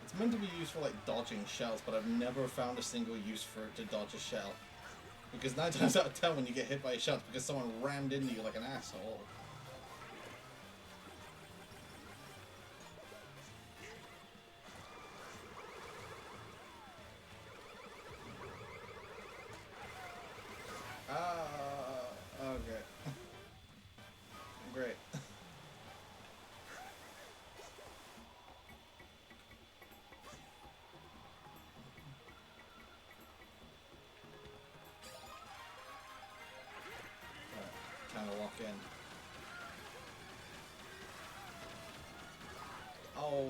It's meant to be used for like dodging shells, but I've never found a single use for it to dodge a shell. Because 9 times out of 10 when you get hit by a shell, it's because someone rammed into you like an asshole. Okay. Great. Kind of lock in. Oh.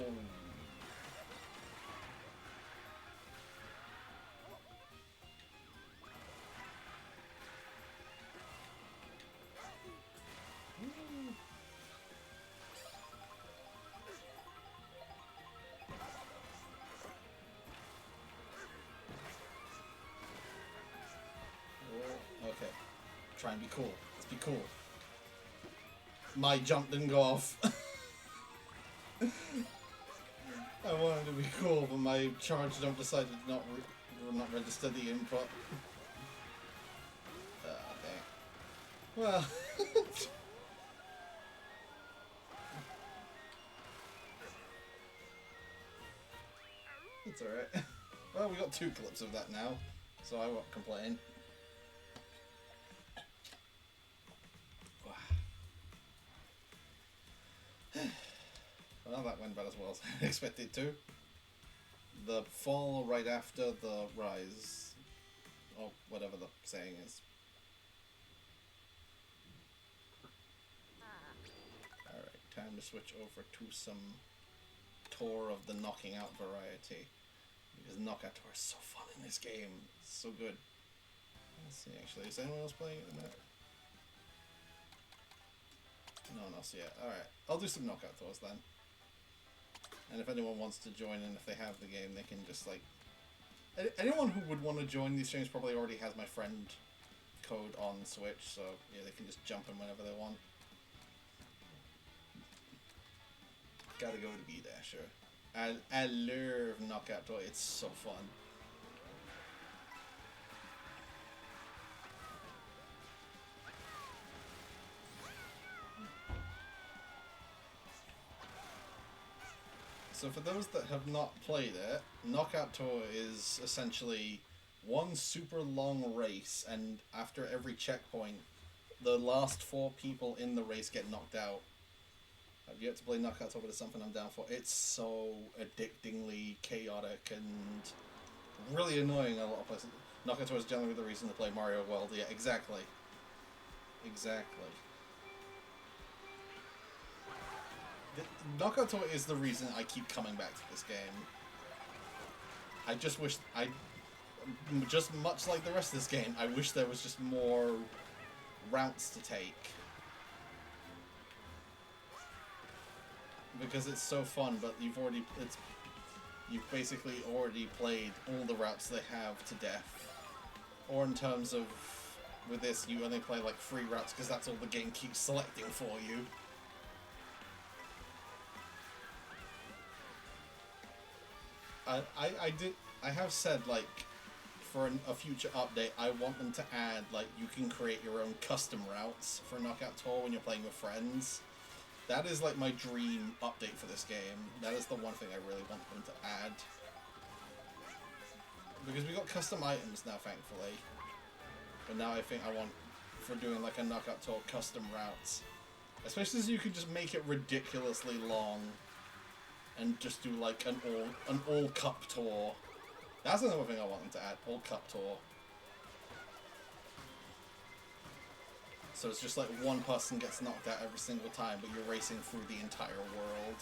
Okay. Try and be cool. Let's be cool. My jump didn't go off. I wanted to be cool, but my charge jump decided to not register the input. Dang. Well. It's alright. Well, we got 2 clips of that now, so I won't complain. Well, that went about as well as I expected to. The fall right after the rise, or whatever the saying is. Alright, time to switch over to some tour of the knocking out variety. Because knockout tour is so fun in this game. It's so good. Let's see, actually, is anyone else playing at the minute? No one else yet. Alright, I'll do some knockout tours then. And if anyone wants to join in, if they have the game, they can just like... Anyone who would want to join these streams probably already has my friend code on Switch, so yeah, they can just jump in whenever they want. Gotta go to be there, sure. I love Knockout Toy, it's so fun. So for those that have not played it, Knockout Tour is essentially one super long race, and after every checkpoint, the last 4 people in the race get knocked out. I've yet to play Knockout Tour, but it's something I'm down for. It's so addictingly chaotic and really annoying in a lot of places. Knockout Tour is generally the reason to play Mario World. Yeah, exactly. Exactly. Knockout Tour is the reason I keep coming back to this game. I just wish just much like the rest of this game, I wish there was just more routes to take. Because it's so fun, but you've basically already played all the routes they have to death. Or in terms of, with this, you only play like 3 routes because that's all the game keeps selecting for you. I have said, like, for a future update, I want them to add, like, you can create your own custom routes for Knockout Tour when you're playing with friends. That is, like, my dream update for this game. That is the one thing I really want them to add. Because we got custom items now, thankfully. But now I think I want, for doing, like, a Knockout Tour custom routes. Especially as you can just make it ridiculously long. And just do like an all cup tour. That's another thing I want them to add, all cup tour. So it's just like one person gets knocked out every single time, but you're racing through the entire world.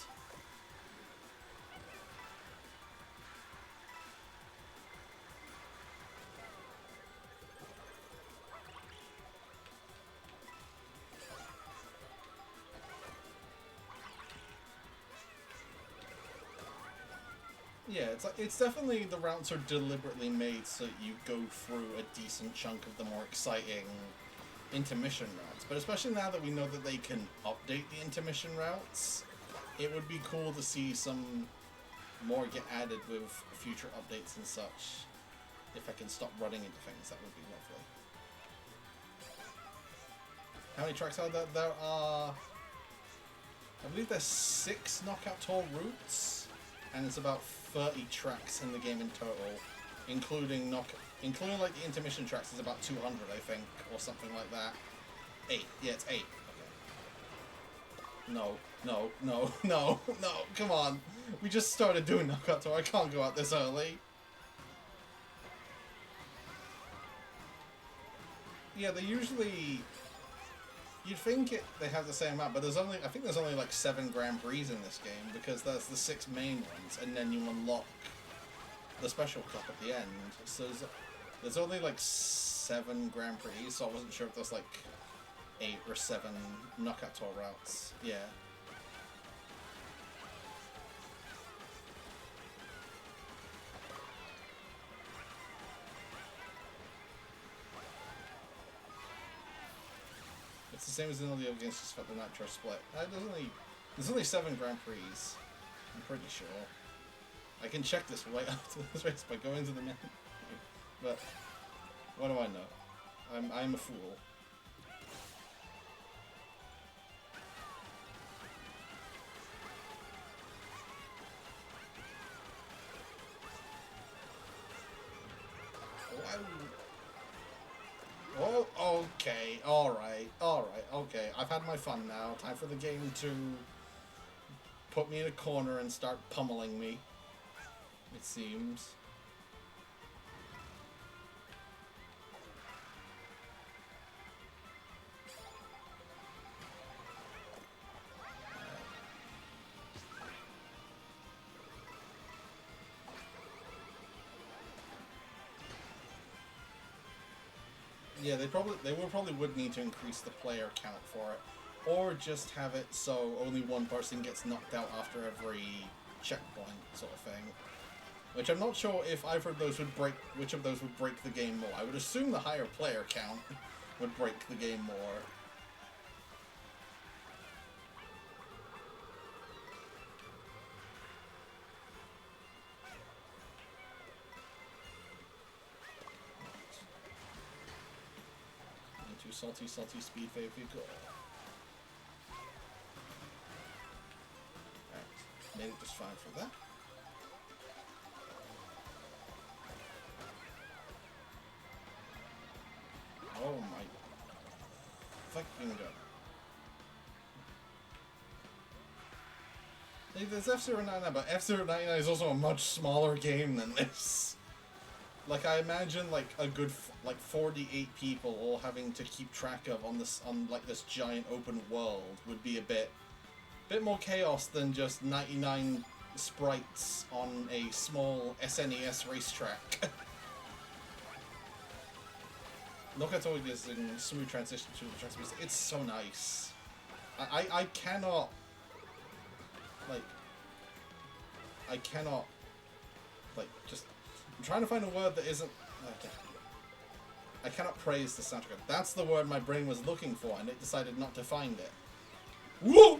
Yeah, it's definitely, the routes are deliberately made so you go through a decent chunk of the more exciting intermission routes. But especially now that we know that they can update the intermission routes, it would be cool to see some more get added with future updates and such. If I can stop running into things, that would be lovely. How many tracks are there? There are, I believe there's 6 Knockout Tour routes, and it's about 30 tracks in the game in total, including like the intermission tracks is about 200, I think, or something like that. 8. Yeah, it's 8. Okay. No, no, no, no, no, come on. We just started doing Knockout Tour. I can't go out this early. Yeah, they usually... You'd think they have the same amount, but I think there's only like 7 Grand Prix in this game, because there's the 6 main ones, and then you unlock the special cup at the end. So there's only like 7 Grand Prix, so I wasn't sure if there's like 8 or 7 Knockout Tour routes. Yeah. It's the same as in all the other games, just for the Nitro split. There's only 7 Grand Prix. I'm pretty sure. I can check this way after this race by going to the menu. But what do I know? I'm a fool. Oh, okay, alright, okay. I've had my fun now. Time for the game to put me in a corner and start pummeling me, it seems. Yeah, they probably would need to increase the player count for it, or just have it so only one person gets knocked out after every checkpoint sort of thing. Which I'm not sure if either of those would break, which of those would break the game more. I would assume the higher player count would break the game more. Into salty, salty speed vehicle. Alright, made it just fine for that. Oh my fucking god. Like, there's F-Zero 99, but F-Zero 99 is also a much smaller game than this. Like, I imagine, like, a good, 48 people all having to keep track of on this, like, this giant open world would be a bit more chaos than just 99 sprites on a small SNES racetrack. Look at all this in smooth transition to the transmission. It's so nice. I cannot, like, just, I'm trying to find a word that isn't, I cannot praise the soundtrack. That's the word my brain was looking for, and it decided not to find it. Whoa!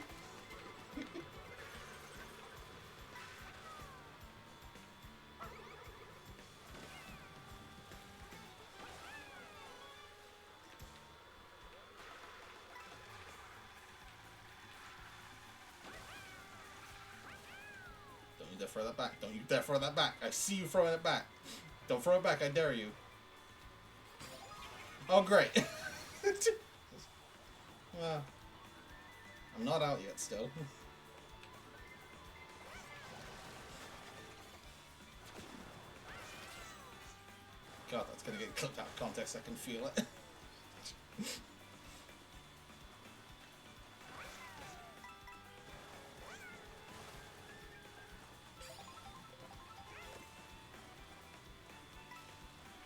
Throw that back. Don't you dare throw that back. I see you throwing it back. Don't throw it back. I dare you. Oh, great. Well, I'm not out yet still. God, that's going to get clipped out of context. I can feel it.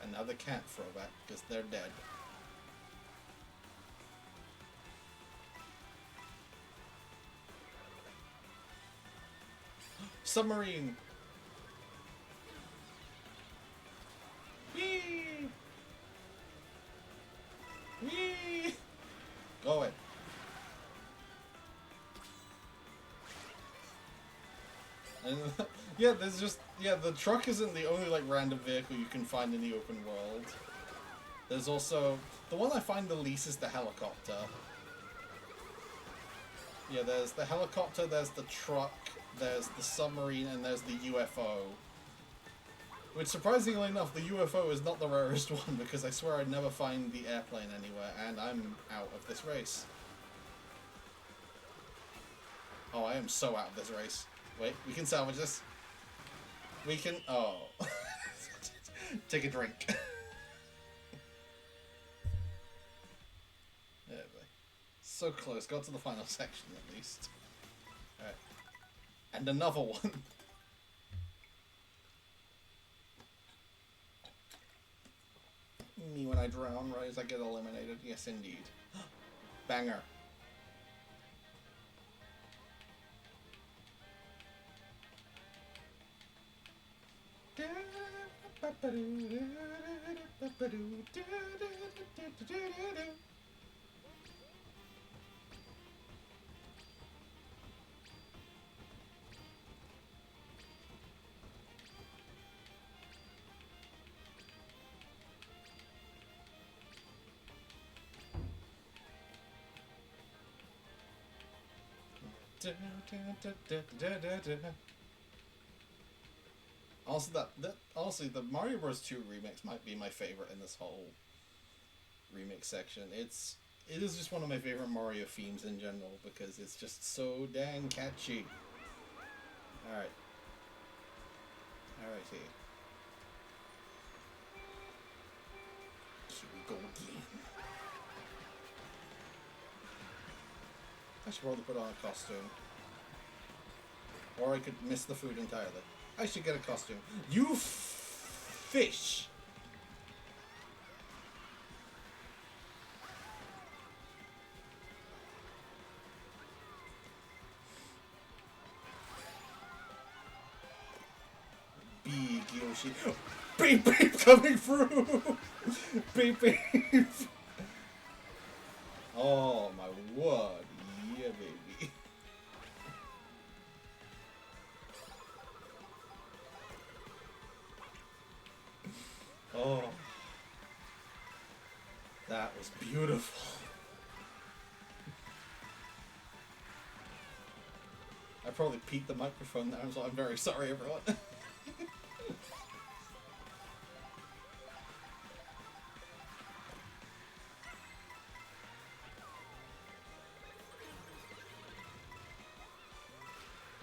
Another cat throwback, because they're dead. Submarine! Whee! Whee! Go in. And yeah, there's just, yeah, the truck isn't the only, like, random vehicle you can find in the open world. There's also, the one I find the least is the helicopter. Yeah, there's the helicopter, there's the truck, there's the submarine, and there's the UFO. Which, surprisingly enough, the UFO is not the rarest one, because I swear I'd never find the airplane anywhere, and I'm out of this race. Oh, I am so out of this race. Wait, we can salvage this. We can... Oh. Take a drink. There we go. So close. Got to the final section, at least. Alright. And another one. Me when I drown, rise, I get eliminated. Yes, indeed. Banger. Also, honestly, the Mario Bros. 2 remix might be my favorite in this whole remix section. It is just one of my favorite Mario themes in general because it's just so dang catchy. Alright. Alrighty. Here we go again. I should probably put on a costume. Or I could miss the food entirely. I should get a costume. You fish! Yoshi. Beep beep coming through! Beep beep! Oh my word. Yeah, baby. Oh. That was beautiful. I probably peaked the microphone there, so I'm very sorry, everyone.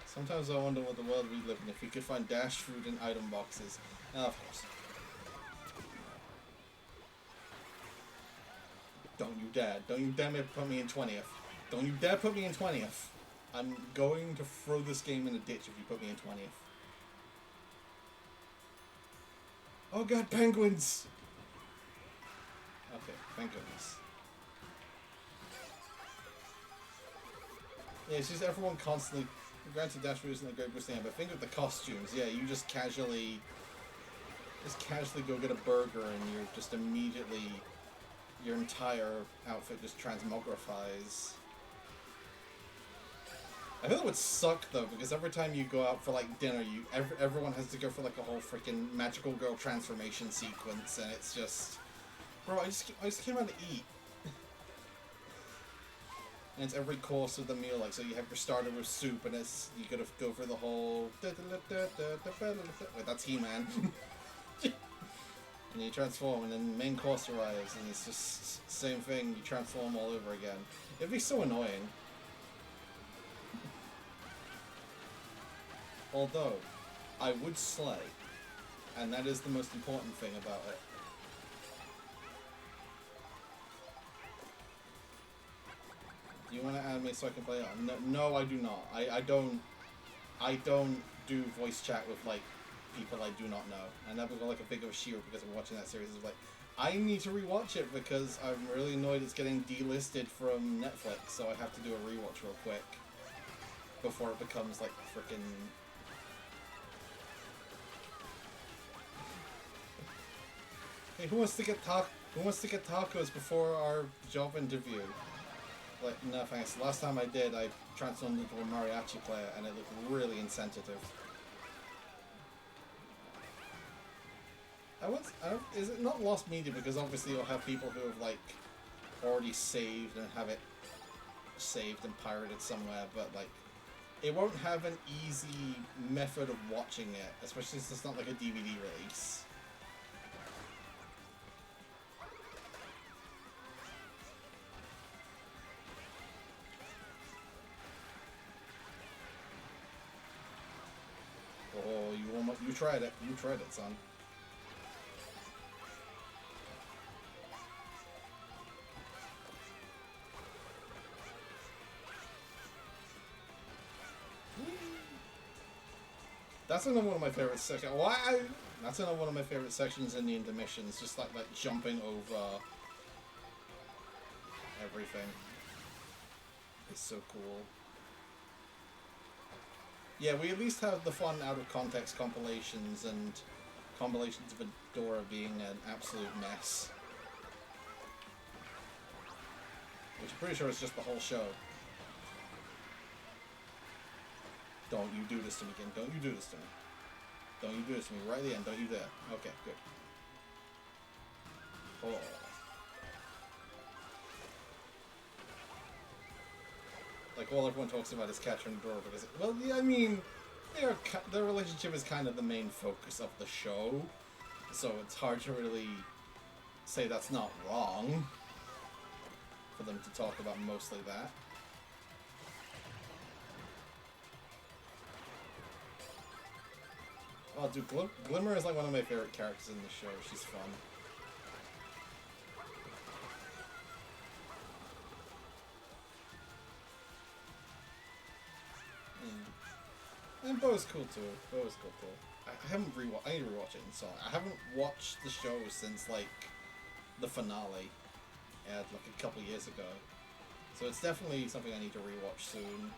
Sometimes I wonder what the world we live in if we could find dash food in item boxes. Of course. Don't you dare. Don't you dare put me in 20th. Don't you dare put me in 20th. I'm going to throw this game in a ditch if you put me in 20th. Oh god, penguins! Okay, thank goodness. Yeah, it's just everyone constantly... Granted, Dash Food isn't a great boost thing, but think of the costumes. Yeah, you just casually go get a burger and you're just immediately... Your entire outfit just transmogrifies. I feel it would suck though, because every time you go out for like dinner, everyone has to go for like a whole freaking magical girl transformation sequence, and it's just, bro, I just came out to eat. And it's every course of the meal, like, so you have your starter with soup, and it's, you gotta go for the whole, wait, that's He-Man. And you transform, and then the main course arrives, and it's just same thing, you transform all over again. It'd be so annoying. Although, I would slay, and that is the most important thing about it. Do you want to add me so I can play it? No, I do not. I don't do voice chat with, like, people I do not know. And that was like a big of a shield because I'm watching that series. It's like, I need to rewatch it because I'm really annoyed it's getting delisted from Netflix, so I have to do a rewatch real quick before it becomes like freaking. Hey, who wants to get tacos before our job interview? Like, no thanks. Last time I did, I transformed into a mariachi player, and it looked really insensitive. Is it not lost media because obviously you'll have people who have like already saved and have it saved and pirated somewhere, but like it won't have an easy method of watching it, especially since it's not like a DVD release. Oh, you tried it. You tried it, son. That's another one of my favorite sections. That's another one of my favorite sections in the intermissions. Just like jumping over everything. It's so cool. Yeah, we at least have the fun out of context compilations and compilations of Adora being an absolute mess. Which I'm pretty sure is just the whole show. Don't you do this to me again. Don't you do this to me. Don't you do this to me. Right at the end. Don't you dare. Okay, good. Oh. Like, all everyone talks about is Catcher and Dora because, well, yeah, I mean, their relationship is kind of the main focus of the show, so it's hard to really say that's not wrong for them to talk about mostly that. Oh, dude, Glimmer is like one of my favorite characters in the show. She's fun. And Bo's cool too. Bo's cool too. I haven't I need to rewatch it. So I haven't watched the show since like the finale, like a couple years ago. So it's definitely something I need to rewatch soon.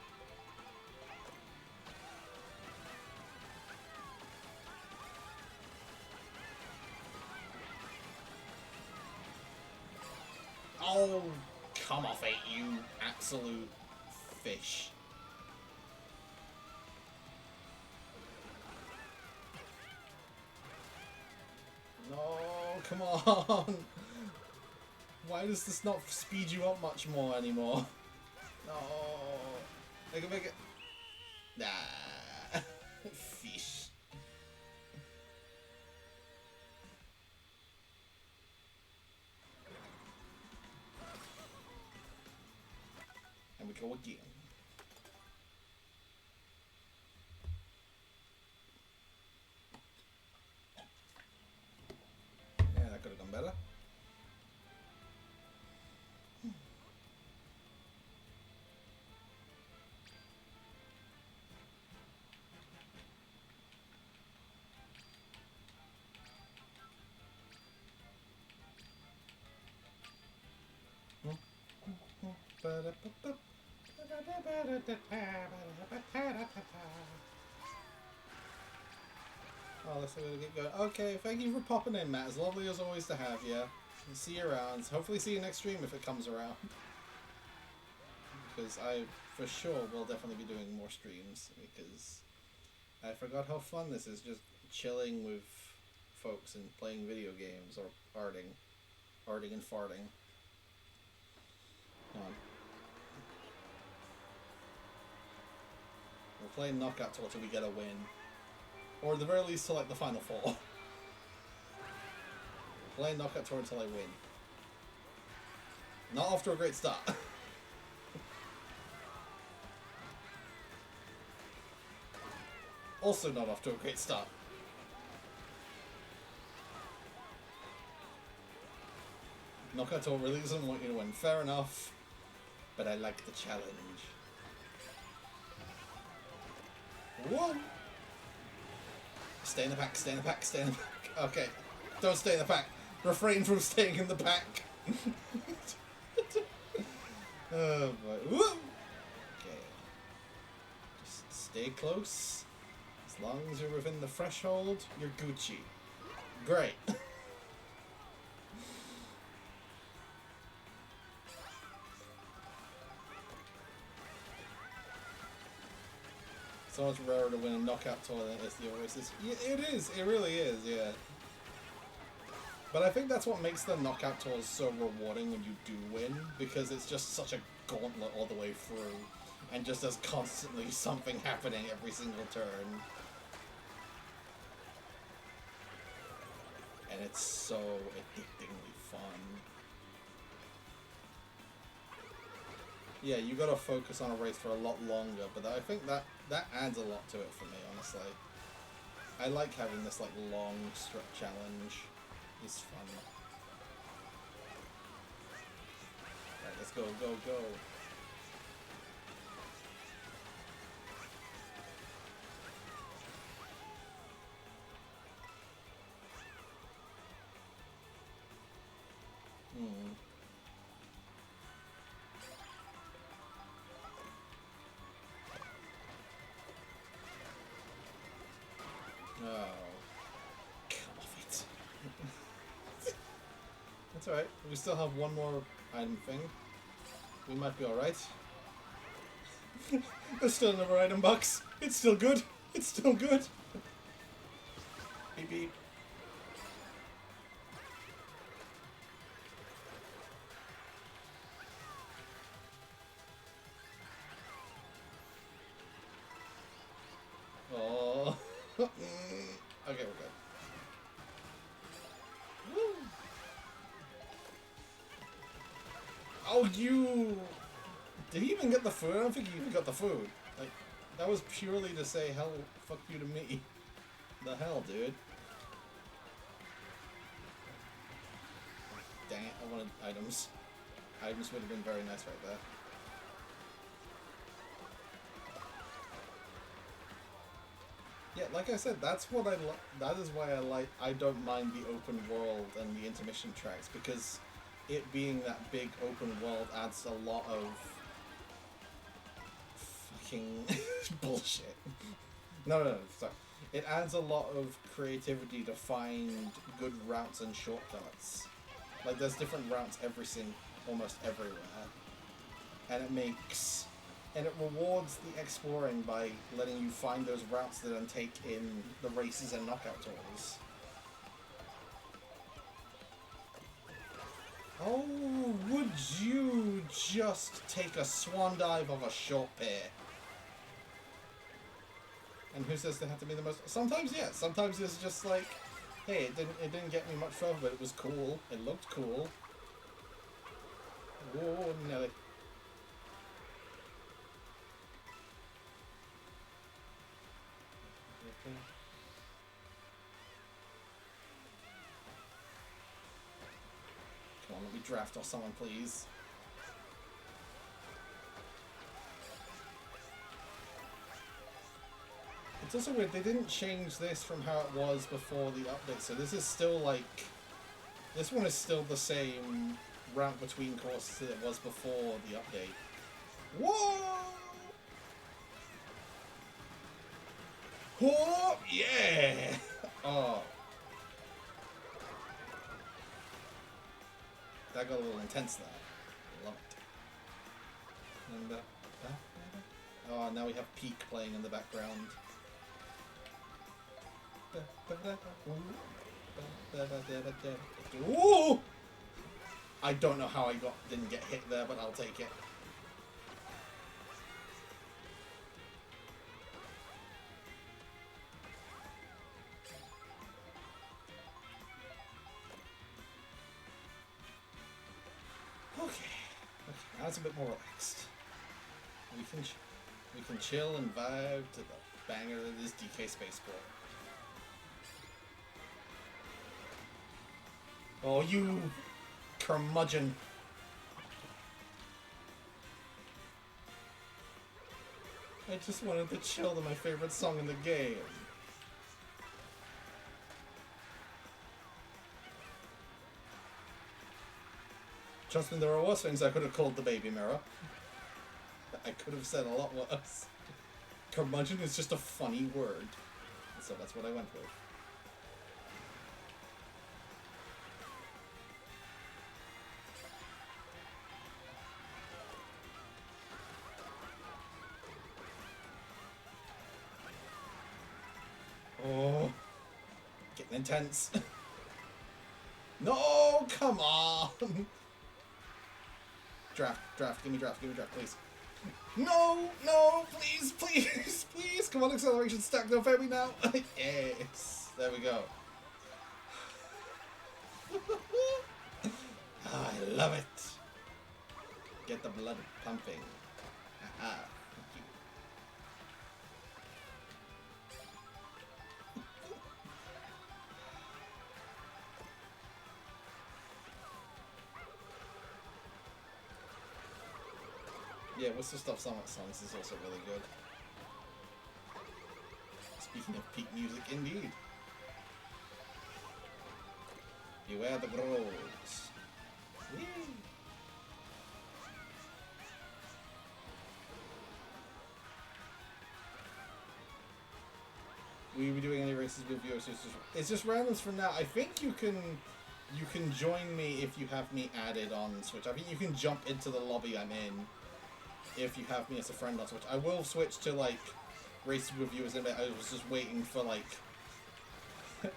Oh, come off it, you absolute fish. No, come on. Why does this not speed you up much more anymore? No. I can make it. Nah. Fish. And we go again. Yeah, that could have gone better. Oh, let's get going. Okay, thank you for popping in, Matt. It's lovely as always to have you. See you around. Hopefully see you next stream if it comes around. Because I, for sure, will definitely be doing more streams. Because I forgot how fun this is, just chilling with folks and playing video games or arting. Arting and farting. Come on. We're playing knockout tour till we get a win. Or at the very least to like the final four. We're playing knockout tour until I win. Not off to a great start. Also not off to a great start. Knockout tour really doesn't want you to win. Fair enough. But I like the challenge. Whoa! Stay in the pack, stay in the pack, stay in the pack. Okay. Don't stay in the pack. Refrain from staying in the pack. Oh boy. Woo! Okay. Just stay close. As long as you're within the threshold, you're Gucci. Great. So much rarer to win a knockout tour than it is the Oasis. Yeah, it is. It really is, yeah. But I think that's what makes the knockout tours so rewarding when you do win, because it's just such a gauntlet all the way through, and just there's constantly something happening every single turn. And it's so addictingly fun. Yeah, you gotta focus on a race for a lot longer, but I think that adds a lot to it for me, honestly. I like having this like long strut challenge. It's fun. Right, let's go, go, go. Oh. Come off it. That's alright. We still have one more item thing. We might be alright. There's still another item box. It's still good. It's still good. Beep beep. Oh. Okay, we're good. Woo. Oh, you! Did he even get the food? I don't think he even got the food. Like, that was purely to say, hell, fuck you to me. The hell, dude. Dang it, I wanted items. Items would have been very nice right there. Yeah, like I said, that's what that is why I don't mind the open world and the intermission tracks, because it being that big open world adds a lot of fucking bullshit. No, sorry. It adds a lot of creativity to find good routes and shortcuts. Like, there's different routes almost everywhere. And it rewards the exploring by letting you find those routes that then take in the races and knockout tours. Oh, would you just take a swan dive of a short pair? And who says they have to be the most? Sometimes, yeah. Sometimes it's just like, hey, it didn't get me much further, but it was cool. It looked cool. Whoa, Nelly. Come on, let me draft off someone, please. It's also weird, they didn't change this from how it was before the update, so this is still like... This one is still the same route between courses that it was before the update. Whoa! Oh, yeah! Oh. That got a little intense there. Love it. And, oh, now we have Peak playing in the background. Ooh! I don't know how I didn't get hit there, but I'll take it. Okay, now it's a bit more relaxed. We can chill and vibe to the banger that is DK Spaceport. Oh, you curmudgeon! I just wanted to chill to my favorite song in the game. Trust me, there are worse things I could have called the baby mirror. I could have said a lot worse. Curmudgeon is just a funny word. So that's what I went with. Oh, getting intense. No, come on. Draft, give me draft, please. No, please, please. Come on, acceleration stack, don't fail me now. Yes, there we go. Oh, I love it. Get the blood pumping. Aha. Yeah, Whistle Stop Summit Songs is also really good. Speaking of peak music, indeed. Beware the groves. Whee! Will you be doing any races with viewers? It's just randoms for now. I think you can join me if you have me added on Switch. I think you can jump into the lobby I'm in if you have me as a friend on Switch. I will switch to like races with viewers in a bit. I was just waiting for like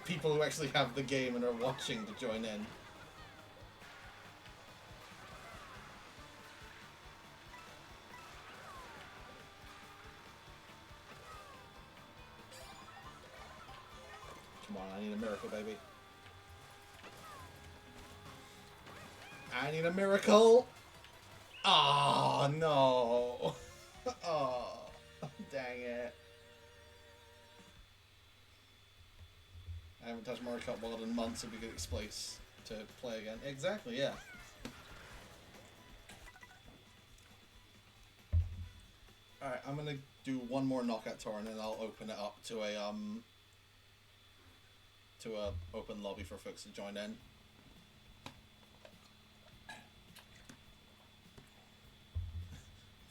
people who actually have the game and are watching to join in. Come on, I need a miracle, baby. I need a miracle! Oh, no! Oh, dang it. I haven't touched Mario Kart World in months, it'd be a good place to play again. Exactly, yeah. Alright, I'm gonna do one more knockout tour and then I'll open it up to a open lobby for folks to join in.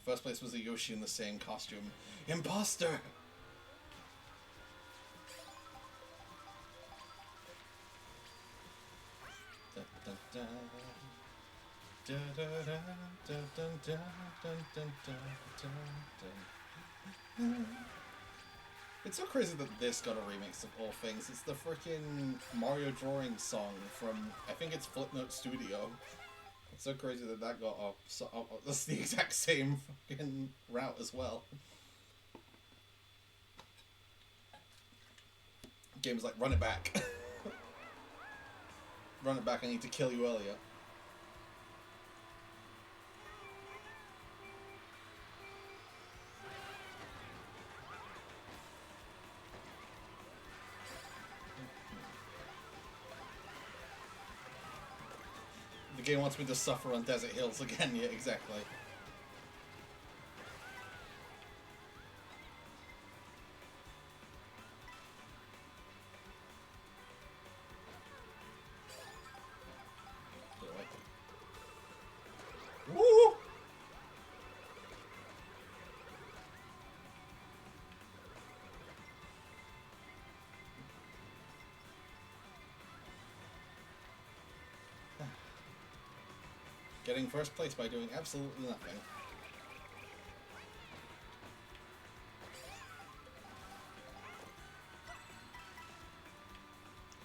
First place was a Yoshi in the same costume. Imposter! Dun, dun, dun. It's so crazy that this got a remix of all things. It's the freaking Mario drawing song from, I think it's Flipnote Studio. It's so crazy that that got up. So, that's the exact same fucking route as well. Game's like, run it back. Run it back, I need to kill you earlier. The game wants me to suffer on desert hills again, yeah, exactly. Woo! Getting first place by doing absolutely nothing.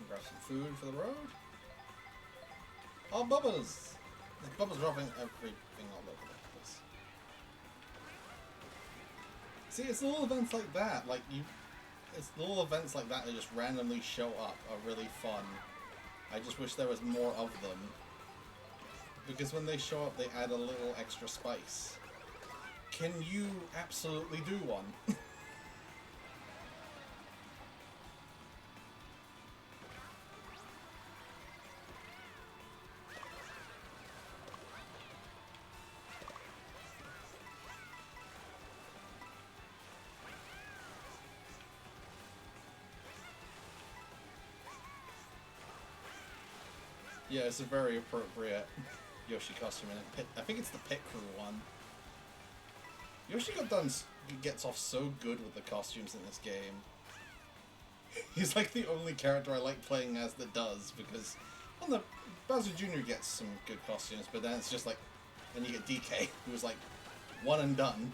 Grab some food for the road. Oh, Bubba's! There's Bubba's dropping everything all over the place. See, it's little events like that, it's little events like that just randomly show up are really fun. I just wish there was more of them. Because when they show up, they add a little extra spice. Can you absolutely do one? Yeah, it's a very appropriate Yoshi costume in it. I think it's the Pit Crew one. Yoshi gets off so good with the costumes in this game. He's like the only character I like playing as that does, because on the Bowser Jr. gets some good costumes, but then it's just like, then you get DK, who's like one and done.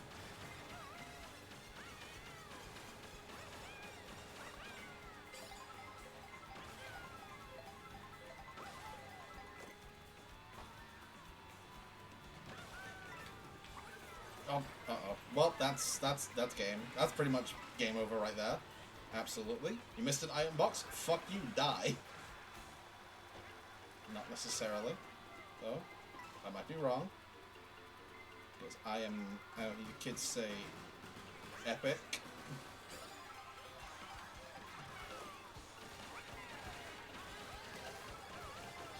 Oh, uh-oh. Well, that's game. That's pretty much game over right there. Absolutely. You missed an item box? Fuck you, die. Not necessarily. Though. I might be wrong. Because I am, how you kids say, epic.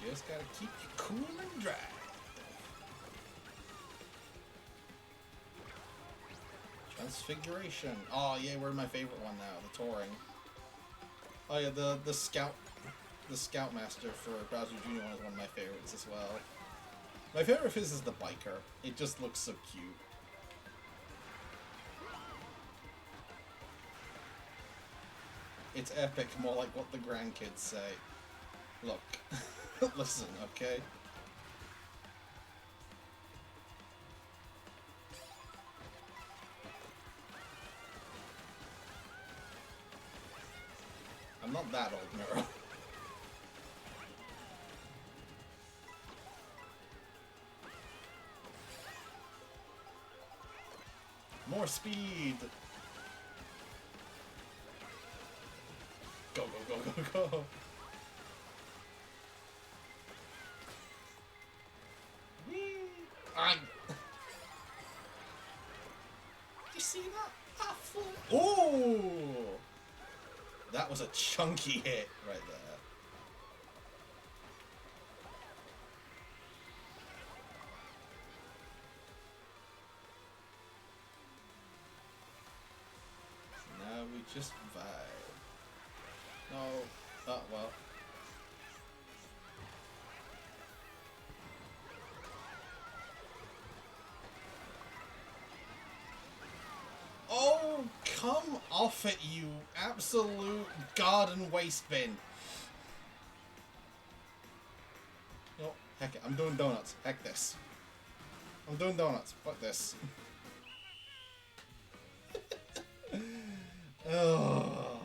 Just gotta keep you cool and dry. Transfiguration. Oh yeah, we're my favorite one now, the touring. Oh yeah, the Scoutmaster for Bowser Jr. one is one of my favorites as well. My favorite of his is the biker. It just looks so cute. It's epic, more like what the grandkids say. Look, listen, okay? I'm not that old, Miro. More speed! Go, go, go, go, go! Whee! I... Did you see that? Ah, full... Oh! That was a chunky hit right there. Now we just vibe. No. Oh, well. Oh, come off it, you absolute garden waste bin. Oh, Heck it, I'm doing donuts. Heck this. I'm doing donuts. Fuck this. Oh,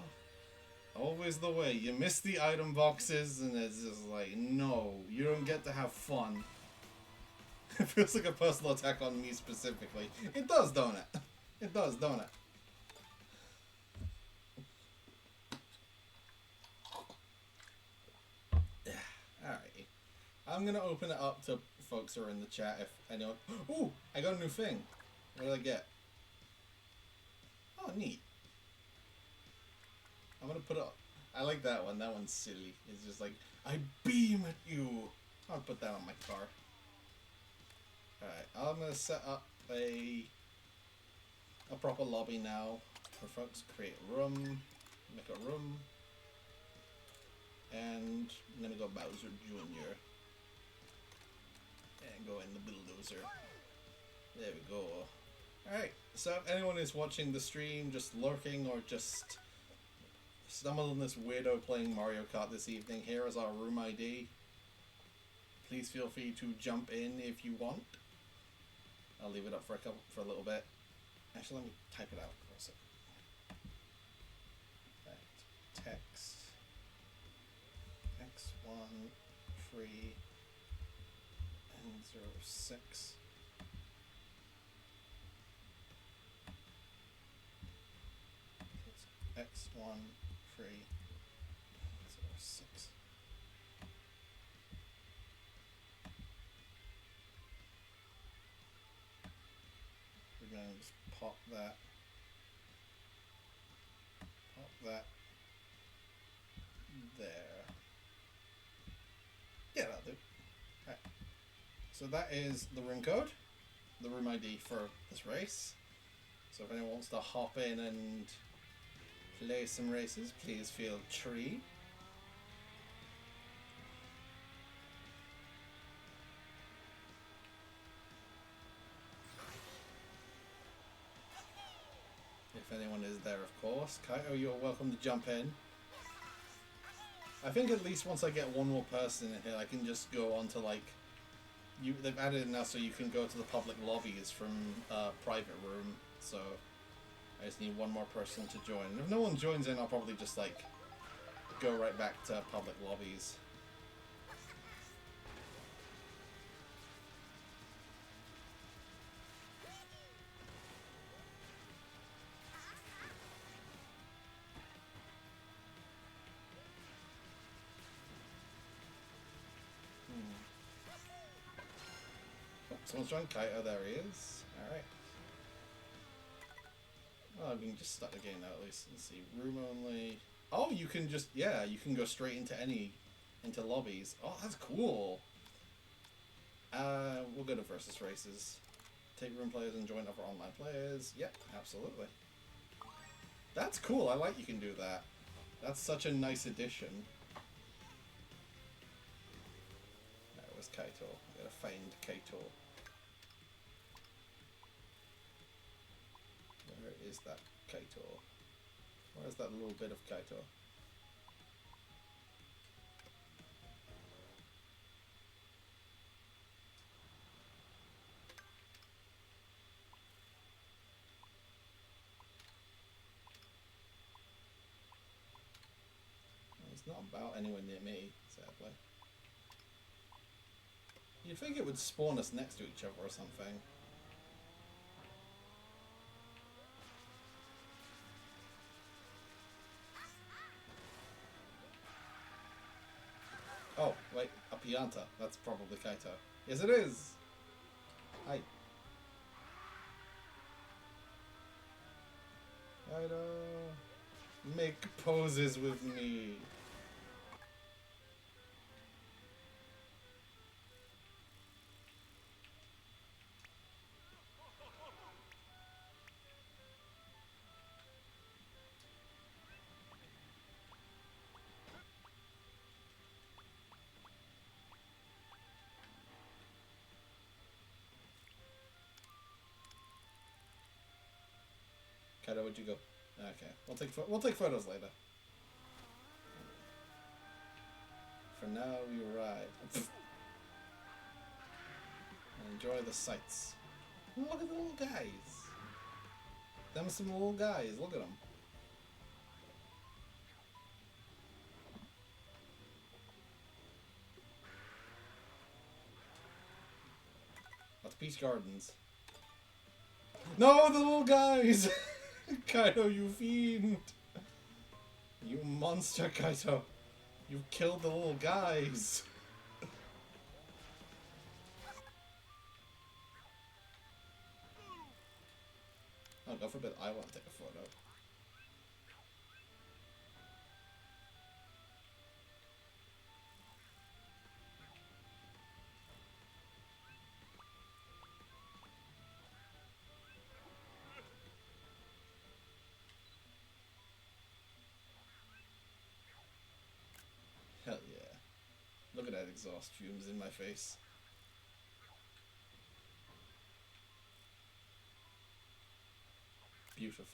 always the way. You miss the item boxes and it's just like, no, you don't get to have fun. It feels like a personal attack on me specifically. It does, don't it? It does, don't it? Alrighty. I'm gonna open it up to folks who are in the chat if anyone... Ooh! I got a new thing. What did I get? Oh, neat. I'm gonna put it up. I like that one. That one's silly. It's just like, I beam at you. I'll put that on my car. Alright, I'm gonna set up a proper lobby now for folks. Create a room. Make a room. And I'm gonna go Bowser Jr. And go in the bulldozer. There we go. Alright, so if anyone is watching the stream, just lurking or just stumbled on this weirdo playing Mario Kart this evening, here is our room ID. Please feel free to jump in if you want. I'll leave it up for a little bit. Actually, let me type it out for a second. Right. Text X1 free and 06. X1 free 06. We're going to just pop that there. Yeah, that'll do. Alright. So that is the room code, the room ID for this race. So if anyone wants to hop in and play some races, please feel free. If anyone is there, of course. Kaito, you're welcome to jump in. I think at least once I get one more person in here, I can just go on to like... They've added it now so you can go to the public lobbies from private room, so... I just need one more person to join. If no one joins in, I'll probably just like go right back to public lobbies. Oh, someone's joined Kaito. There he is. Alright. Oh, we can just start the game now at least. Let's see, room only. Oh, you can just, yeah, you can go straight into lobbies. Oh, that's cool. We'll go to versus races. Take room players and join other online players. Yep, absolutely. That's cool. I like you can do that. That's such a nice addition. Alright, where's Kaito? I gotta find Kaito. Where is that Kaito? Where's that little bit of Kaito? It's not about anywhere near me, sadly. You'd think it would spawn us next to each other or something. Oh, wait, a Pianta. That's probably Kaito. Yes, it is! Hi. Kaito. Make poses with me. Kaito, where'd you go? Okay, we'll take photos later. For now, we ride. enjoy the sights. Look at the little guys. Them some little guys. Look at them. That's Peach Gardens. No, the little guys! Kaito, you fiend! You monster, Kaito! You killed the little guys! Oh, God forbid I want to take a photo. Hell yeah. Look at that exhaust fumes in my face. Beautiful.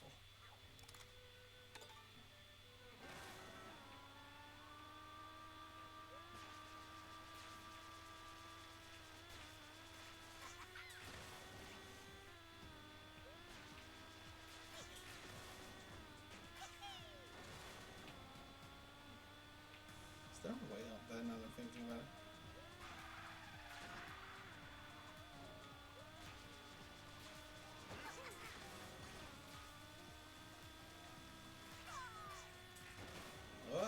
Is there a way up there now that I'm thinking about it? Wow.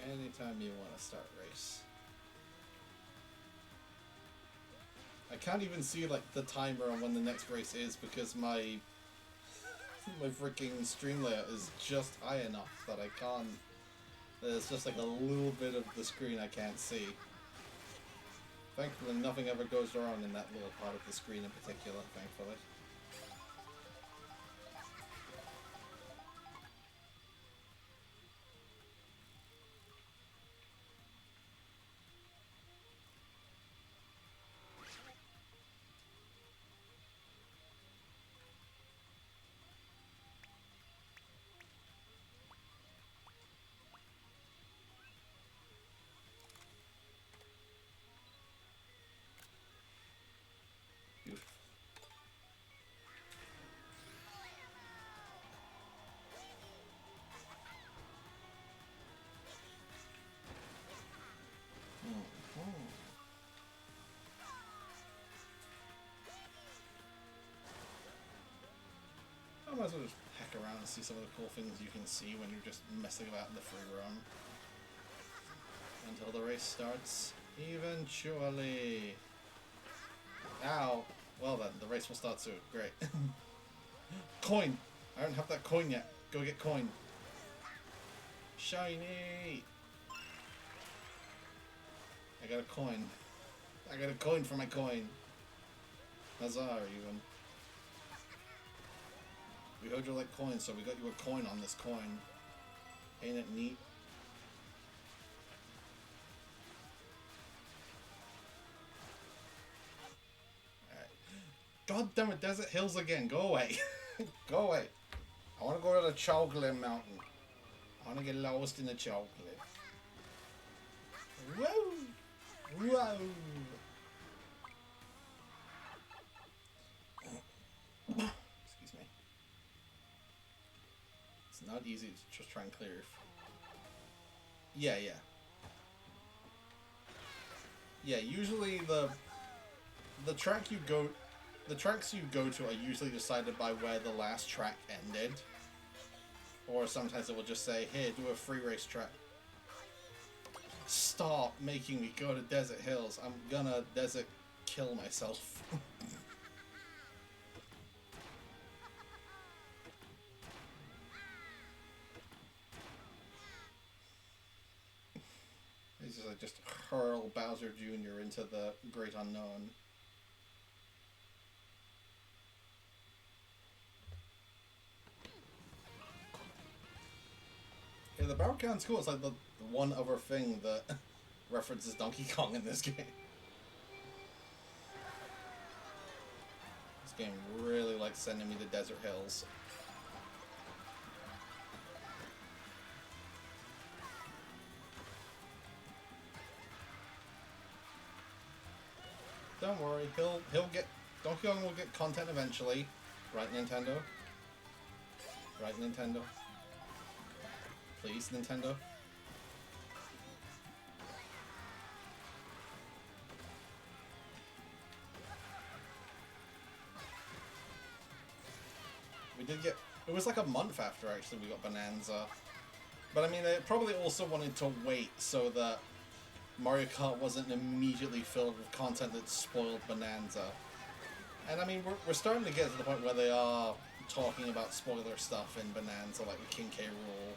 Anytime you want to start a race. I can't even see like the timer on when the next race is because my freaking stream layout is just high enough that I can't. There's just like a little bit of the screen I can't see. Thankfully, nothing ever goes wrong in that little part of the screen in particular, thankfully. Beautiful. I might as well just heck around and see some of the cool things you can see when you're just messing about in the free roam. Until the race starts. Eventually. Ow. Well then, the race will start soon. Great. Coin! I don't have that coin yet. Go get coin. Shiny! I got a coin. I got a coin for my coin. Huzzah, even. We heard you like coins, so we got you a coin on this coin. Ain't it neat? Alright. God damn it, Desert Hills again. Go away. Go away. I want to go to the chocolate mountain. I want to get lost in the chocolate. Whoa! Whoa! Excuse me. It's not easy to just try and clear. Yeah. Yeah, usually the tracks you go to are usually decided by where the last track ended. Or sometimes it will just say, "Here, do a free race track." Stop making me go to Desert Hills. I'm gonna desert kill myself. It's just like just hurl Bowser Jr. into the great unknown. Yeah, the Barrel Can's cool. It's like the one other thing that references Donkey Kong in this game. It's game really likes sending me to desert hills. Don't worry, he'll get Donkey Kong will get content eventually, right, Nintendo? Right, Nintendo? Please, Nintendo? We did get... It was like a month after, actually, we got Bonanza. But, I mean, they probably also wanted to wait so that Mario Kart wasn't immediately filled with content that spoiled Bonanza. And, I mean, we're starting to get to the point where they are talking about spoiler stuff in Bonanza, like the King K. Rool.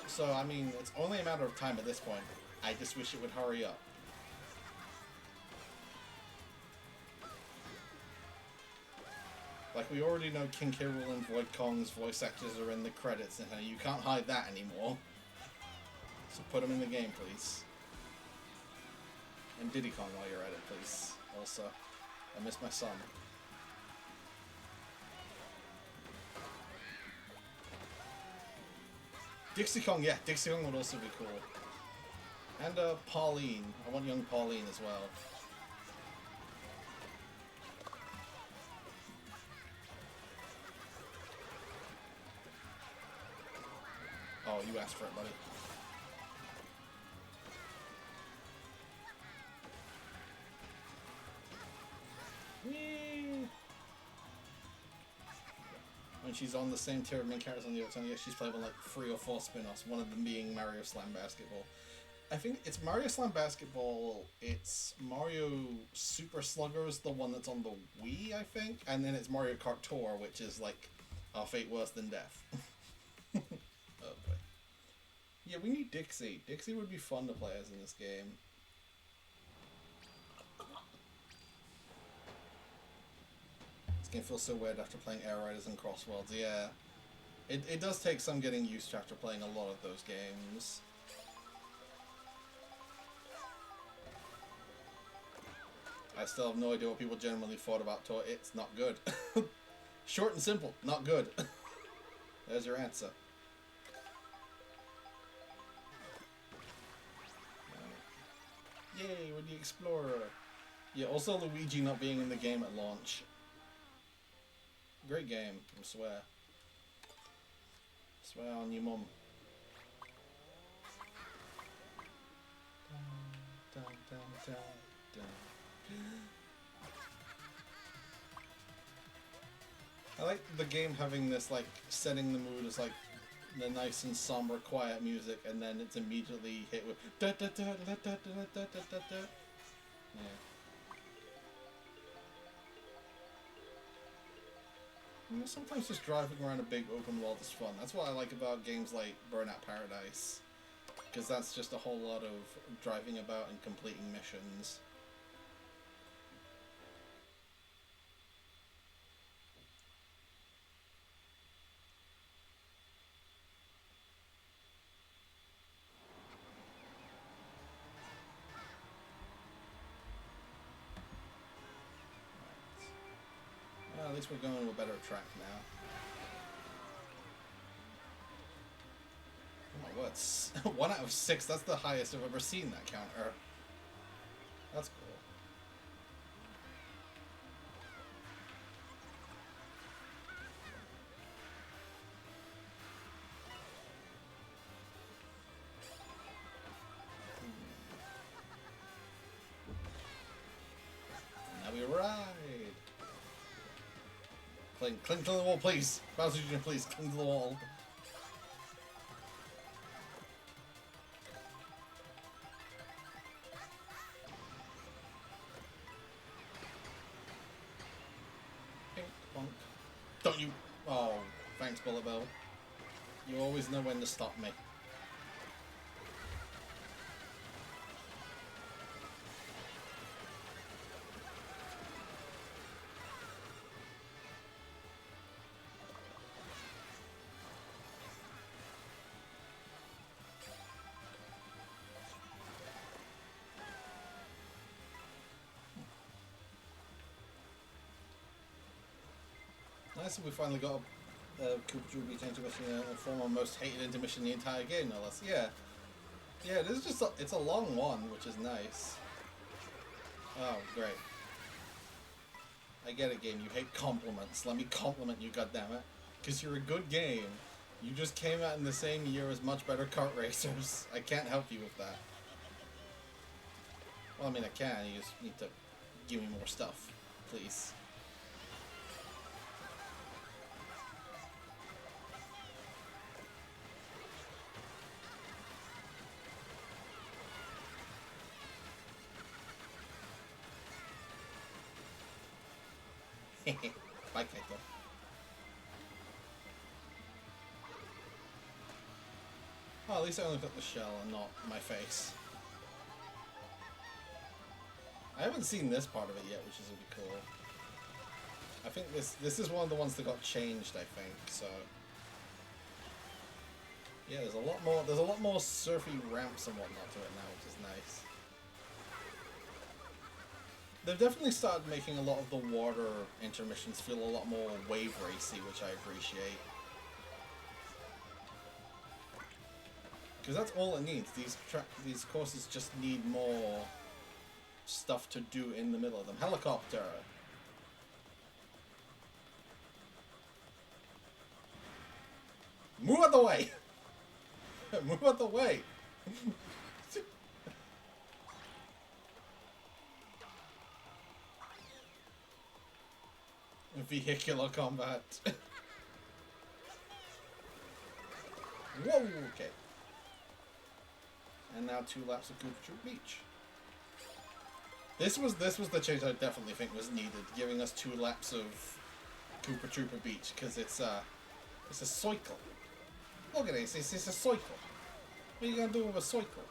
So, I mean, it's only a matter of time at this point. I just wish it would hurry up. Like, we already know King K. Rool and Void Kong's voice actors are in the credits, and you can't hide that anymore. So put them in the game, please. And Diddy Kong while you're at it, please. Also, I miss my son. Dixie Kong, yeah, Dixie Kong would also be cool. And Pauline. I want young Pauline as well. Oh, you asked for it, buddy. Whee! When she's on the same tier of main characters on the other side, yeah, she's playable like 3 or 4 spin-offs, one of them being Mario Slam Basketball. I think it's Mario Slam Basketball, it's Mario Super Sluggers, the one that's on the Wii, I think, and then it's Mario Kart Tour, which is like our fate worse than death. Oh boy. Yeah, we need Dixie. Dixie would be fun to play as in this game. This game feels so weird after playing Air Riders and Cross Worlds. Yeah. It does take some getting used to after playing a lot of those games. I still have no idea what people generally thought about Tour. It's not good. Short and simple, not good. There's your answer. Yay, we're the Explorer. Yeah, also Luigi not being in the game at launch. Great game, I swear. Swear on your mum. Dun, dun, dun, dun. I like the game having this, like, setting the mood as, like, the nice and somber, quiet music, and then it's immediately hit with da da da da da da da da da da. Yeah. You know, sometimes just driving around a big open world is fun. That's what I like about games like Burnout Paradise, because that's just a whole lot of driving about and completing missions. Well, at least we're going to a better track now. Oh my word, 1 out of 6, that's the highest I've ever seen that counter. That's cool. Now we ride! Cling to the wall, please! Bowser Jr., please, cling to the wall. Pink, bonk. Don't you... Oh, thanks, Bullet Bill. You always know when to stop me. Nice that we finally got a Koopa Troopa Beach intermission in a former most hated intermission in the entire game, no less. Yeah. Yeah, it is just it's a long one, which is nice. Oh, great. I get it, game. You hate compliments. Let me compliment you, goddammit. Because you're a good game. You just came out in the same year as much better kart racers. I can't help you with that. Well, I mean, I can. You just need to give me more stuff, please. Bye, Kaito. Oh, at least I only got the shell and not my face. I haven't seen this part of it yet, which is really cool. I think this is one of the ones that got changed, I think, so... Yeah, there's a lot more surfy ramps and whatnot to it now, which is nice. They've definitely started making a lot of the water intermissions feel a lot more wave racy, which I appreciate. Because that's all it needs. These courses just need more stuff to do in the middle of them. Helicopter! Move out the way! Move out the way! Vehicular combat. Whoa, okay. And now 2 laps of Koopa Troop Beach. This was the change I definitely think was needed, giving us 2 laps of Koopa Troopa Beach, because it's a cycle. Look at this, it's a cycle. What are you gonna do with a cycle?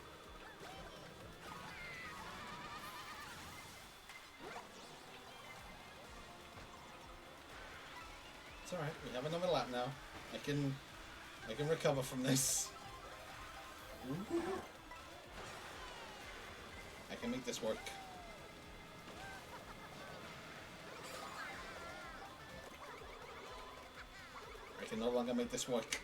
It's alright, we have another lap now. I can recover from this. Ooh. I can make this work. I can no longer make this work.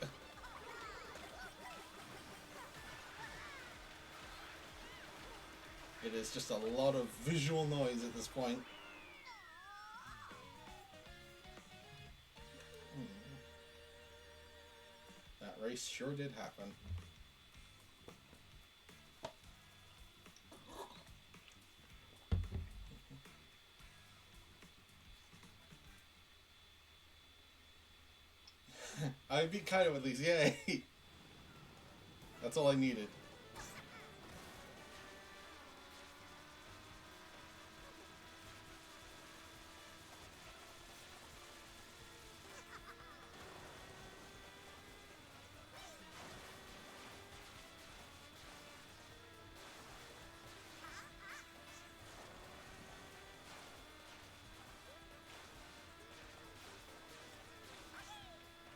It is just a lot of visual noise at this point. That race sure did happen. I beat Kaido at least, yay! That's all I needed.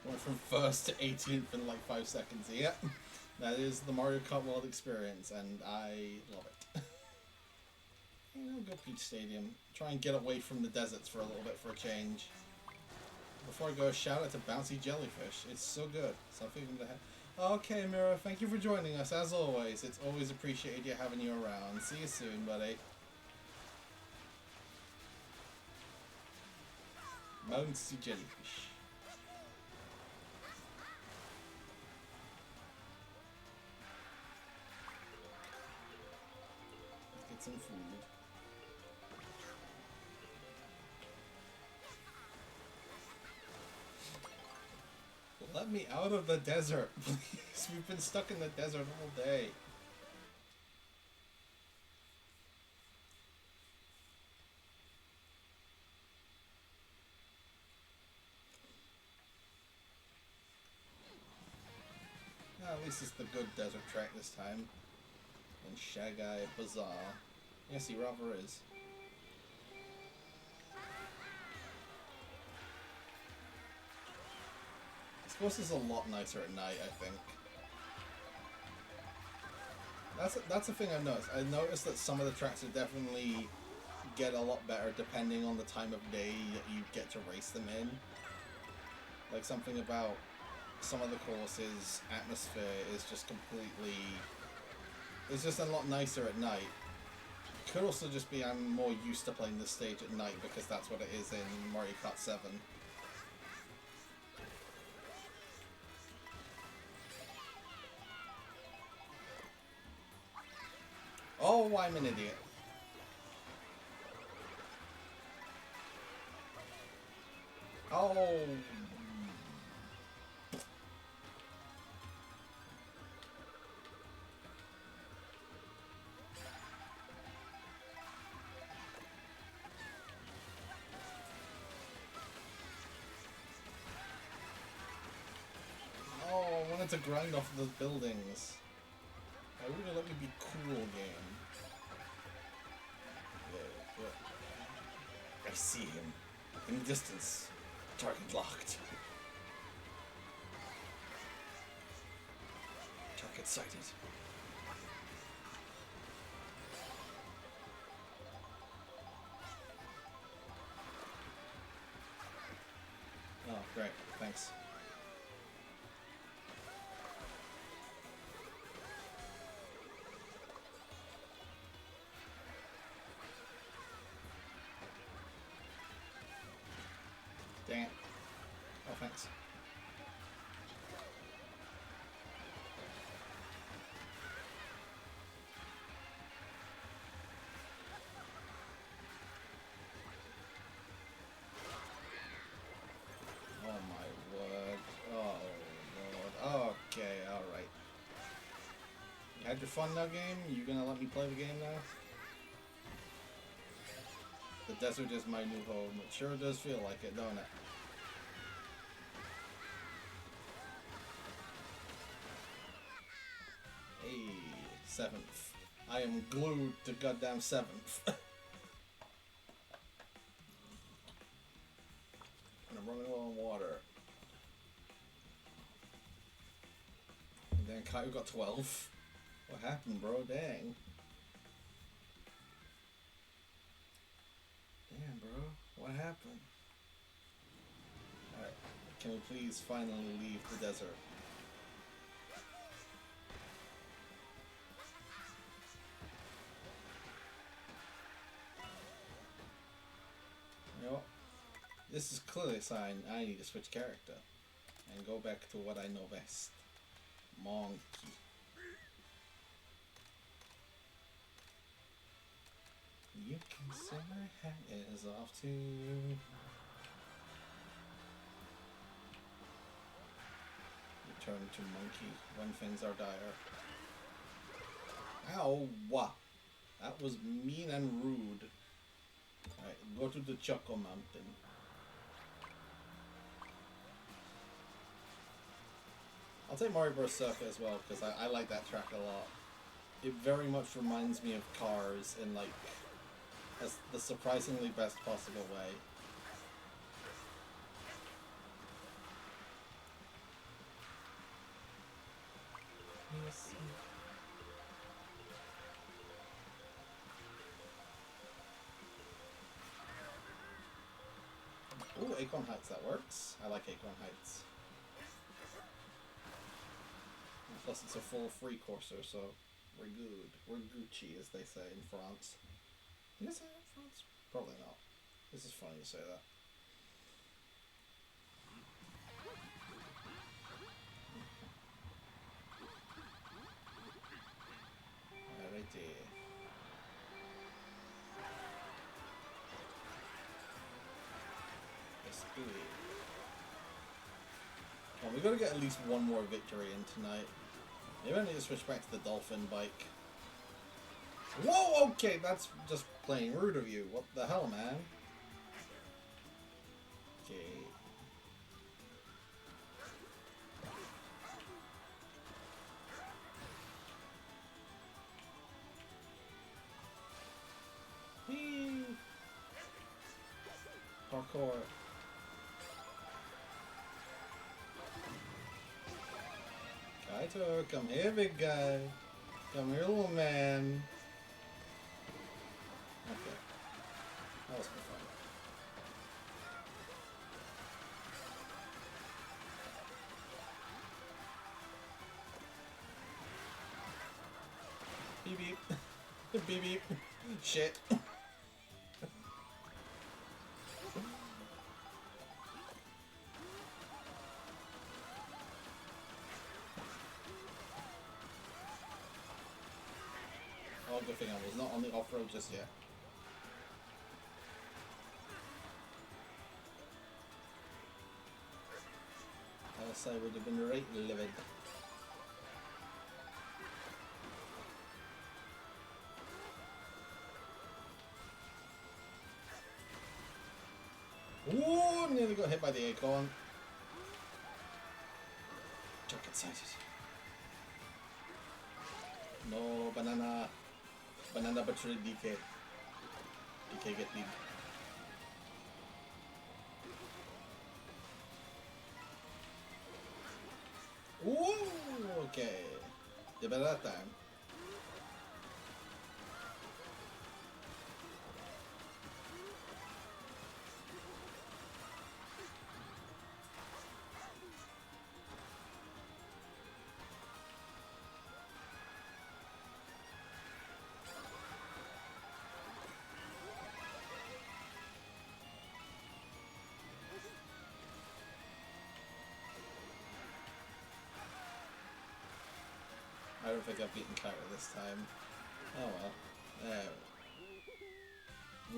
Went from 1st to 18th in like 5 seconds. Yep, that is the Mario Kart World experience, and I love it. Go Peach Stadium. Try and get away from the deserts for a little bit for a change. Before I go, shout out to Bouncy Jellyfish. It's so good. Something to have. Okay, Mira, thank you for joining us. As always, it's always appreciated you having you around. See you soon, buddy. Bouncy Jellyfish. Some food. Let me out of the desert, please. We've been stuck in the desert all day. At least it's the good desert track this time. And Shagai Bazaar. Yes, he rather is. This course is a lot nicer at night, I think. That's the thing I've noticed. I noticed that some of the tracks are definitely get a lot better depending on the time of day that you get to race them in. Like something about some of the courses' atmosphere is just completely... It's just a lot nicer at night. Could also just be I'm more used to playing this stage at night because that's what it is in Mario Kart 7. Oh, I'm an idiot. Oh... Oh, I wanted to grind off those buildings. Why would you let me be cool, game? Yeah. I see him. In the distance. Target locked. Target sighted. Oh, great. Thanks. Dang it. Oh, thanks. Oh my word. Oh lord. Okay, alright. You had your fun now, game? You gonna let me play the game now? The desert is my new home. It sure does feel like it, don't it? Hey, 7th. I am glued to goddamn 7th. And I'm running low on water. And then Caillou got 12. What happened, bro? Dang. Damn, bro. What happened? Alright. Can we please finally leave the desert? You know what? This is clearly a sign I need to switch character. And go back to what I know best. Monkey. You can say my hat is off too. Return to monkey when things are dire. Ow! Wah! That was mean and rude. Alright, go to the Choco Mountain. I'll take Mario Bros. Circuit as well, because I like that track a lot. It very much reminds me of Cars in, like, as the surprisingly best possible way. Yes. Ooh, Acorn Heights, that works. I like Acorn Heights. And plus it's a full free courser, so we're good. We're Gucci, as they say in France. Did I say that in France? Probably not. This is funny to say that. Alrighty. Let's do it. Well, we gotta get at least one more victory in tonight. Maybe I need to switch back to the dolphin bike. Whoa, okay, that's just plain rude of you. What the hell, man? Okay. Whee! Parkour. Kaito, come here, big guy. Come here, little man. Okay. That was fun. beep beep. Shit. Oh, good thing I was not on the off-road just yet. Else I would have been right livid. Ooh, nearly got hit by the acorn. Don't get excited. No, banana. Banana betrayed DK. DK get big. Ooh, okay. You better that time. I don't think I've beaten Kart this time. Oh well.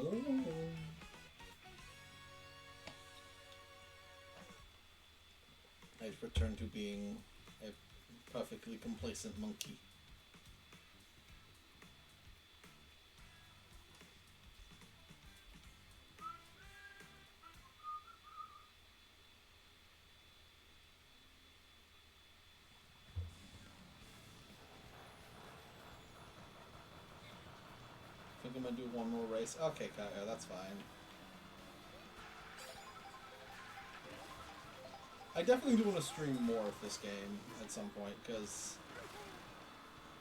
Ooh. I've returned to being a perfectly complacent monkey. I think I'm gonna do one more race. Okay, Kyle, that's fine. I definitely do want to stream more of this game at some point, because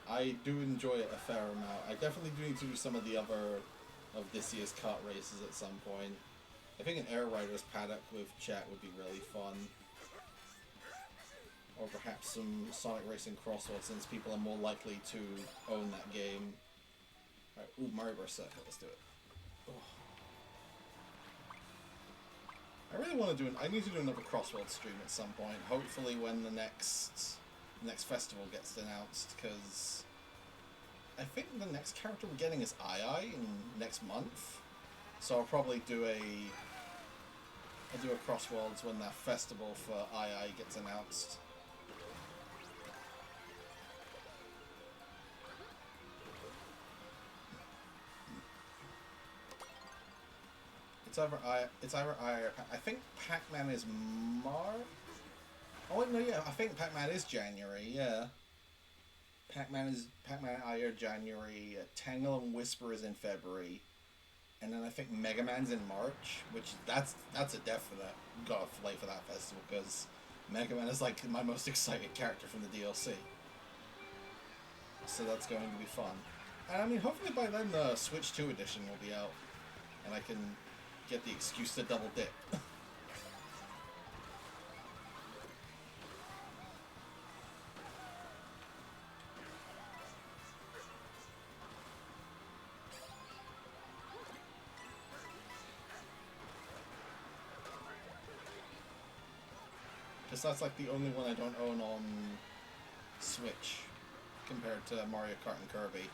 I do enjoy it a fair amount. I definitely do need to do some of the other of this year's kart races at some point. I think an Air Riders paddock with chat would be really fun. Or perhaps some Sonic Racing Crossworld, since people are more likely to own that game. Alright, ooh, Mario Kart Circuit, let's do it. Oh. I really want to do I need to do another Crossworld stream at some point, hopefully when the next festival gets announced, because I think the next character we're getting is II in next month. So I'll probably do a Crossworlds when that festival for II gets announced. It's either I or I think Pac-Man is March. Oh wait, no, yeah, I think Pac-Man is January. Yeah, Pac-Man I are January. Tangle and Whisper is in February, and then I think Mega Man's in March. Which that's a definite gotta play for that festival, because Mega Man is like my most excited character from the DLC. So that's going to be fun. And I mean, hopefully by then the Switch 2 edition will be out, and I can get the excuse to double dip. Because that's like the only one I don't own on Switch compared to Mario Kart and Kirby.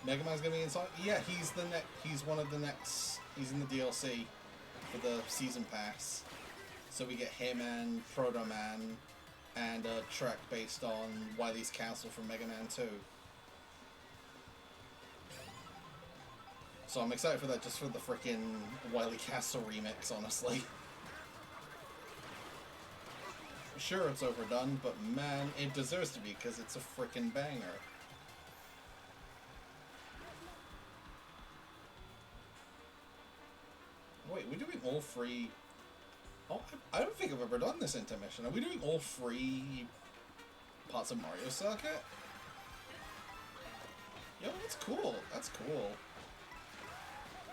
Mega Man's gonna be in Sonic. Yeah, he's one of the next. He's in the DLC for the season pass. So we get him and Proto Man, and a track based on Wily's Castle from Mega Man 2. So I'm excited for that, just for the frickin' Wily Castle remix, honestly. Sure, it's overdone, but man, it deserves to be, because it's a frickin' banger. Wait, we're doing all three... Oh, I don't think I've ever done this intermission. Are we doing all three parts of Mario Circuit? Yo, that's cool. That's cool.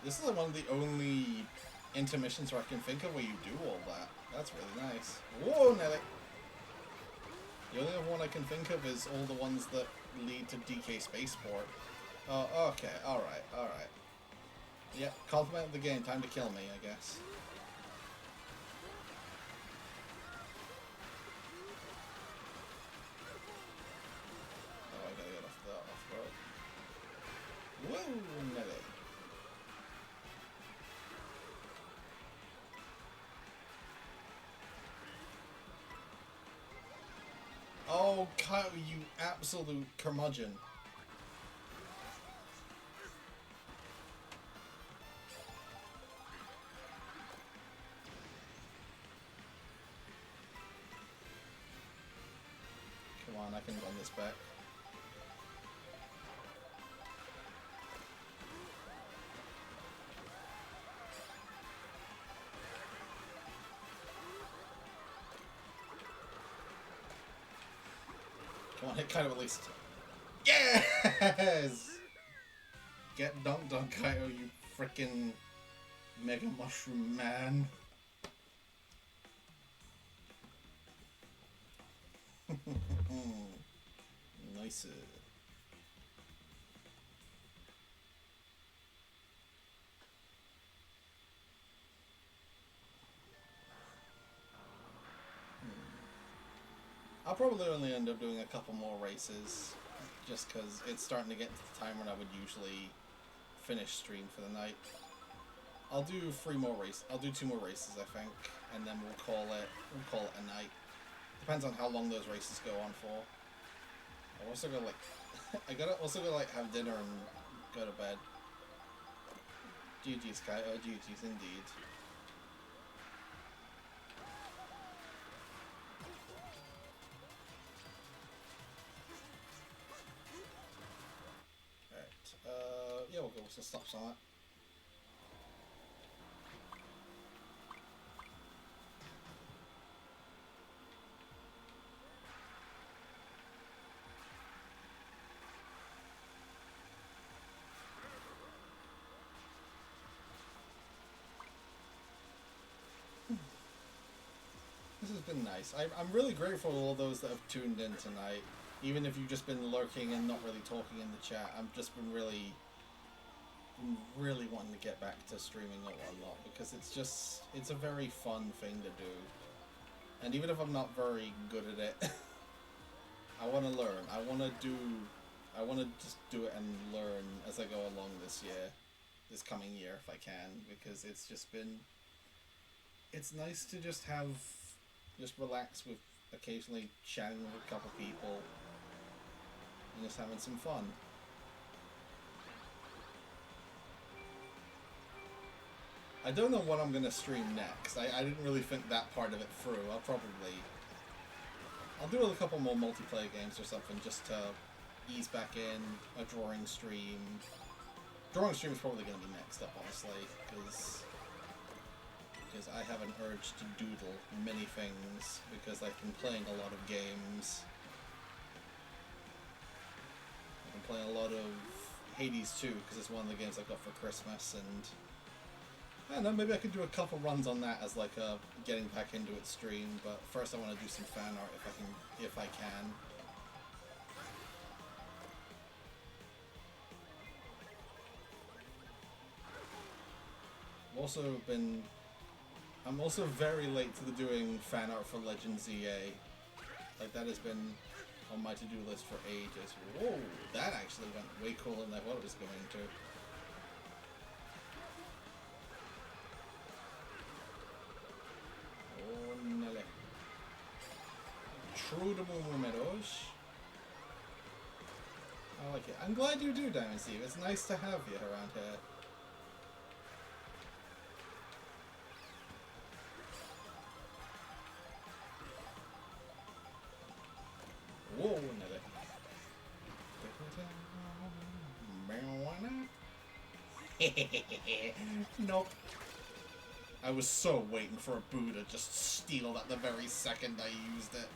This is one of the only intermissions where I can think of where you do all that. That's really nice. Whoa, Nelly! The only other one I can think of is all the ones that lead to DK Spaceport. Oh, okay. Alright, alright. Yeah, compliment the game. Time to kill me, I guess. Oh, I gotta get off the off-road. Whoa, melee. Oh, Kyle, you absolute curmudgeon. Come on, I can run this back. Come on, hit Kaido at least. Yes! Get dunked on, Kaido, you frickin' Mega Mushroom Man. Nice. I'll probably only end up doing a couple more races, just because it's starting to get to the time when I would usually finish stream for the night. I'll do 3 more races. I'll do 2 more races, I think, and then we'll call it a night. Depends on how long those races go on for. I also gotta like have dinner and go to bed. GG's, Kai. Oh, GG's indeed. Yeah, we'll go with some stops on that. This has been nice. I'm really grateful to all those that have tuned in tonight. Even if you've just been lurking and not really talking in the chat, I've just been really wanting to get back to streaming and whatnot, because it's a very fun thing to do. And even if I'm not very good at it, I want to learn. I want to just do it and learn as I go along this coming year if I can, because it's nice to just relax with occasionally chatting with a couple people and just having some fun. I don't know what I'm going to stream next. I didn't really think that part of it through. I'll do a couple more multiplayer games or something just to ease back in. A drawing stream. Drawing stream is probably going to be next up, honestly, because I have an urge to doodle many things, because I've been playing a lot of games. I've been playing a lot of Hades 2, because it's one of the games I got for Christmas, and I don't know, maybe I could do a couple runs on that as like a getting back into it stream, but first I want to do some fan art if I can. I'm also very late to doing fan art for Legends EA. Like, that has been on my to-do list for ages. Whoa, that actually went way cooler than I thought it was going to. Oh, nele. True to números. I like it. I'm glad you do, Diamond Steve. It's nice to have you around here. Whoa, nele. Nope. I was so waiting for a Boo to just steal at the very second I used it.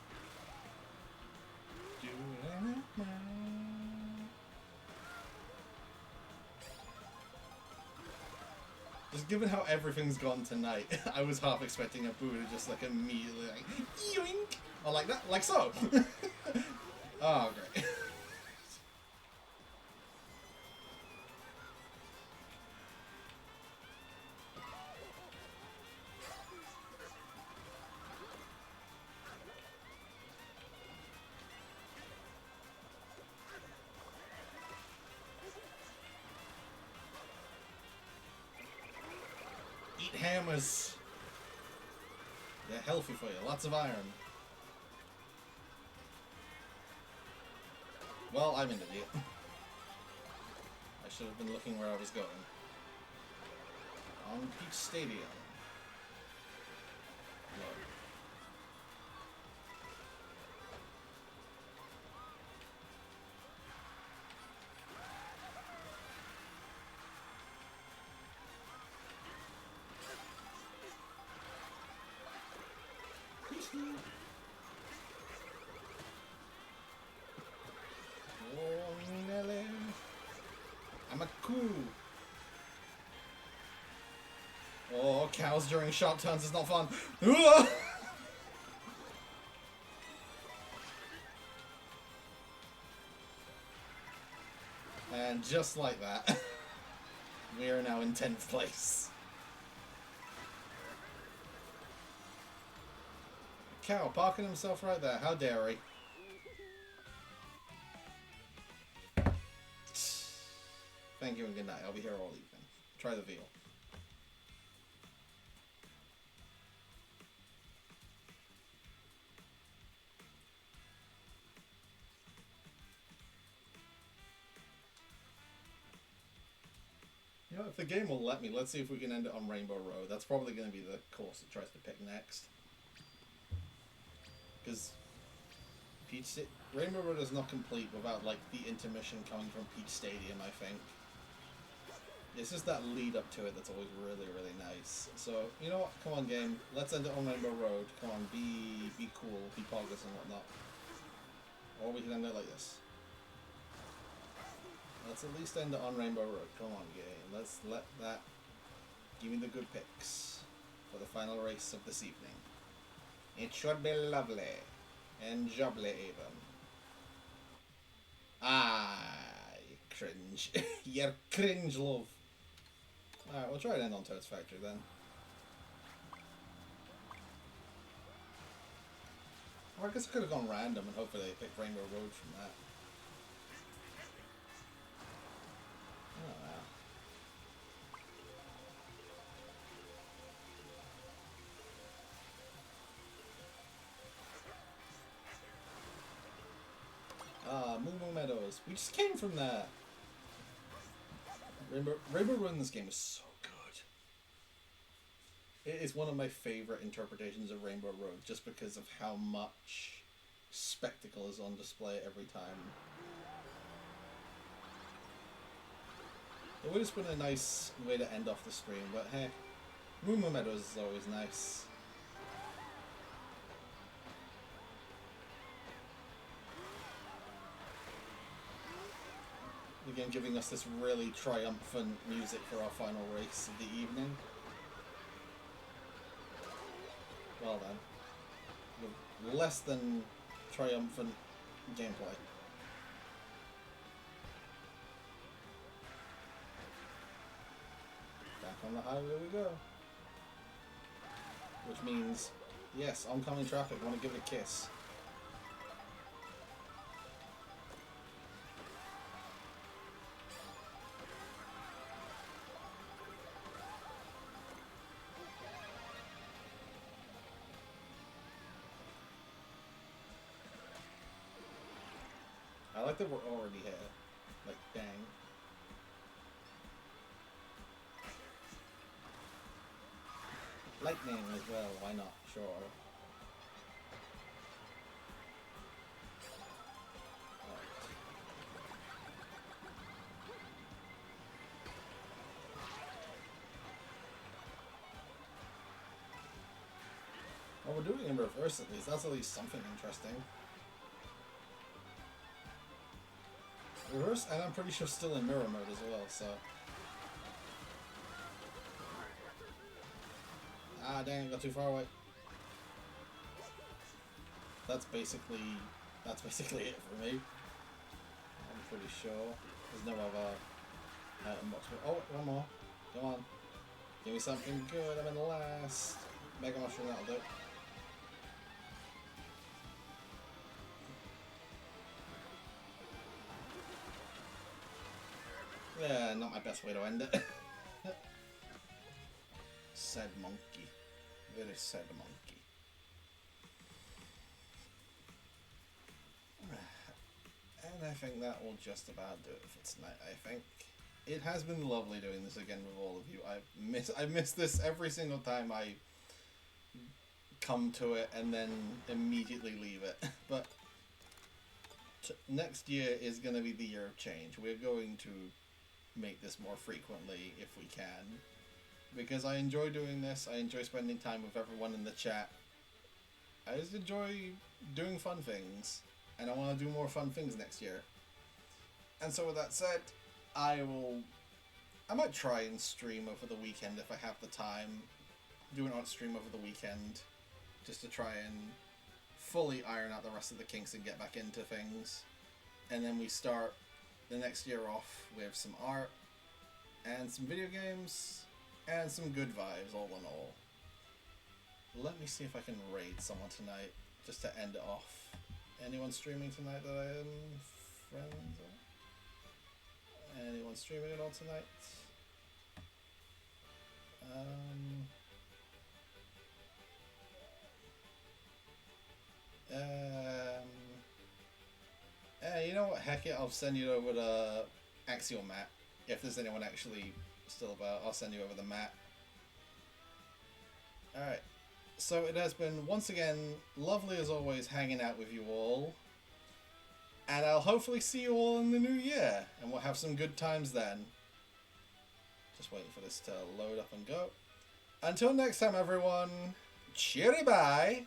Just given how everything's gone tonight, I was half expecting a Boo to just like immediately like yoink, or like that, like so. Oh, great. Eat hammers. They're healthy for you. Lots of iron. Well, I'm an idiot. I should have been looking where I was going. On Peach Stadium. Look. Oh, Nelly. I'm a cool. Oh, cows during sharp turns is not fun. And just like that, we are now in 10th place. Cow parking himself right there. How dare he? Thank you and good night. I'll be here all evening. Try the veal. You know, if the game will let me, let's see if we can end it on Rainbow Road. That's probably going to be the course it tries to pick next. Because Rainbow Road is not complete without, like, the intermission coming from Peach Stadium, I think. It's just that lead up to it that's always really, really nice. So, you know what? Come on, game. Let's end it on Rainbow Road. Come on, be cool, be poggers and whatnot. Or we can end it like this. Let's at least end it on Rainbow Road. Come on, game. Let's let that... Give me the good picks for the final race of this evening. It should be lovely. And jubbly even. Ah, you cringe. You're cringe, love. Alright, we'll try it end on Toad's Factory then. Or I guess I could have gone random and hopefully they picked Rainbow Road from that. Moo Moo Meadows. We just came from there. Rainbow Road in this game is so good. It is one of my favorite interpretations of Rainbow Road just because of how much spectacle is on display every time. It would have been a nice way to end off the stream, but hey, Moo Moo Meadows is always nice. Again, giving us this really triumphant music for our final race of the evening. Well done. With less than triumphant gameplay. Back on the highway we go. Which means, yes, oncoming traffic, want to give it a kiss. I like that we're already here. Like, dang. Lightning as well, why not? Sure. Well, we're doing it in reverse at least. That's at least something interesting. Reverse, and I'm pretty sure still in mirror mode as well, so... Ah, dang, I got too far away. That's basically it for me. I'm pretty sure. There's no other item box. Oh, one more. Come on. Give me something good. I'm in the last. Mega Mushroom, that'll do. Yeah, not my best way to end it. sad monkey. Very sad monkey. And I think that will just about do it for tonight, I think. It has been lovely doing this again with all of you. I miss this every single time I come to it and then immediately leave it. But next year is going to be the year of change. We're going to make this more frequently if we can. Because I enjoy doing this. I enjoy spending time with everyone in the chat. I just enjoy doing fun things. And I want to do more fun things next year. And so with that said, I might try and stream over the weekend if I have the time. Do an odd stream over the weekend. Just to try and fully iron out the rest of the kinks and get back into things. And then we start the next year off with some art. And some video games. And some good vibes all in all. Let me see if I can raid someone tonight. Just to end it off. Anyone streaming tonight that I am friends with? Anyone streaming at all tonight? You know what? Heck it, I'll send you over the Axial map. If there's anyone actually still about, I'll send you over the map. Alright. So it has been, once again, lovely as always hanging out with you all. And I'll hopefully see you all in the new year. And we'll have some good times then. Just waiting for this to load up and go. Until next time, everyone. Cheery bye.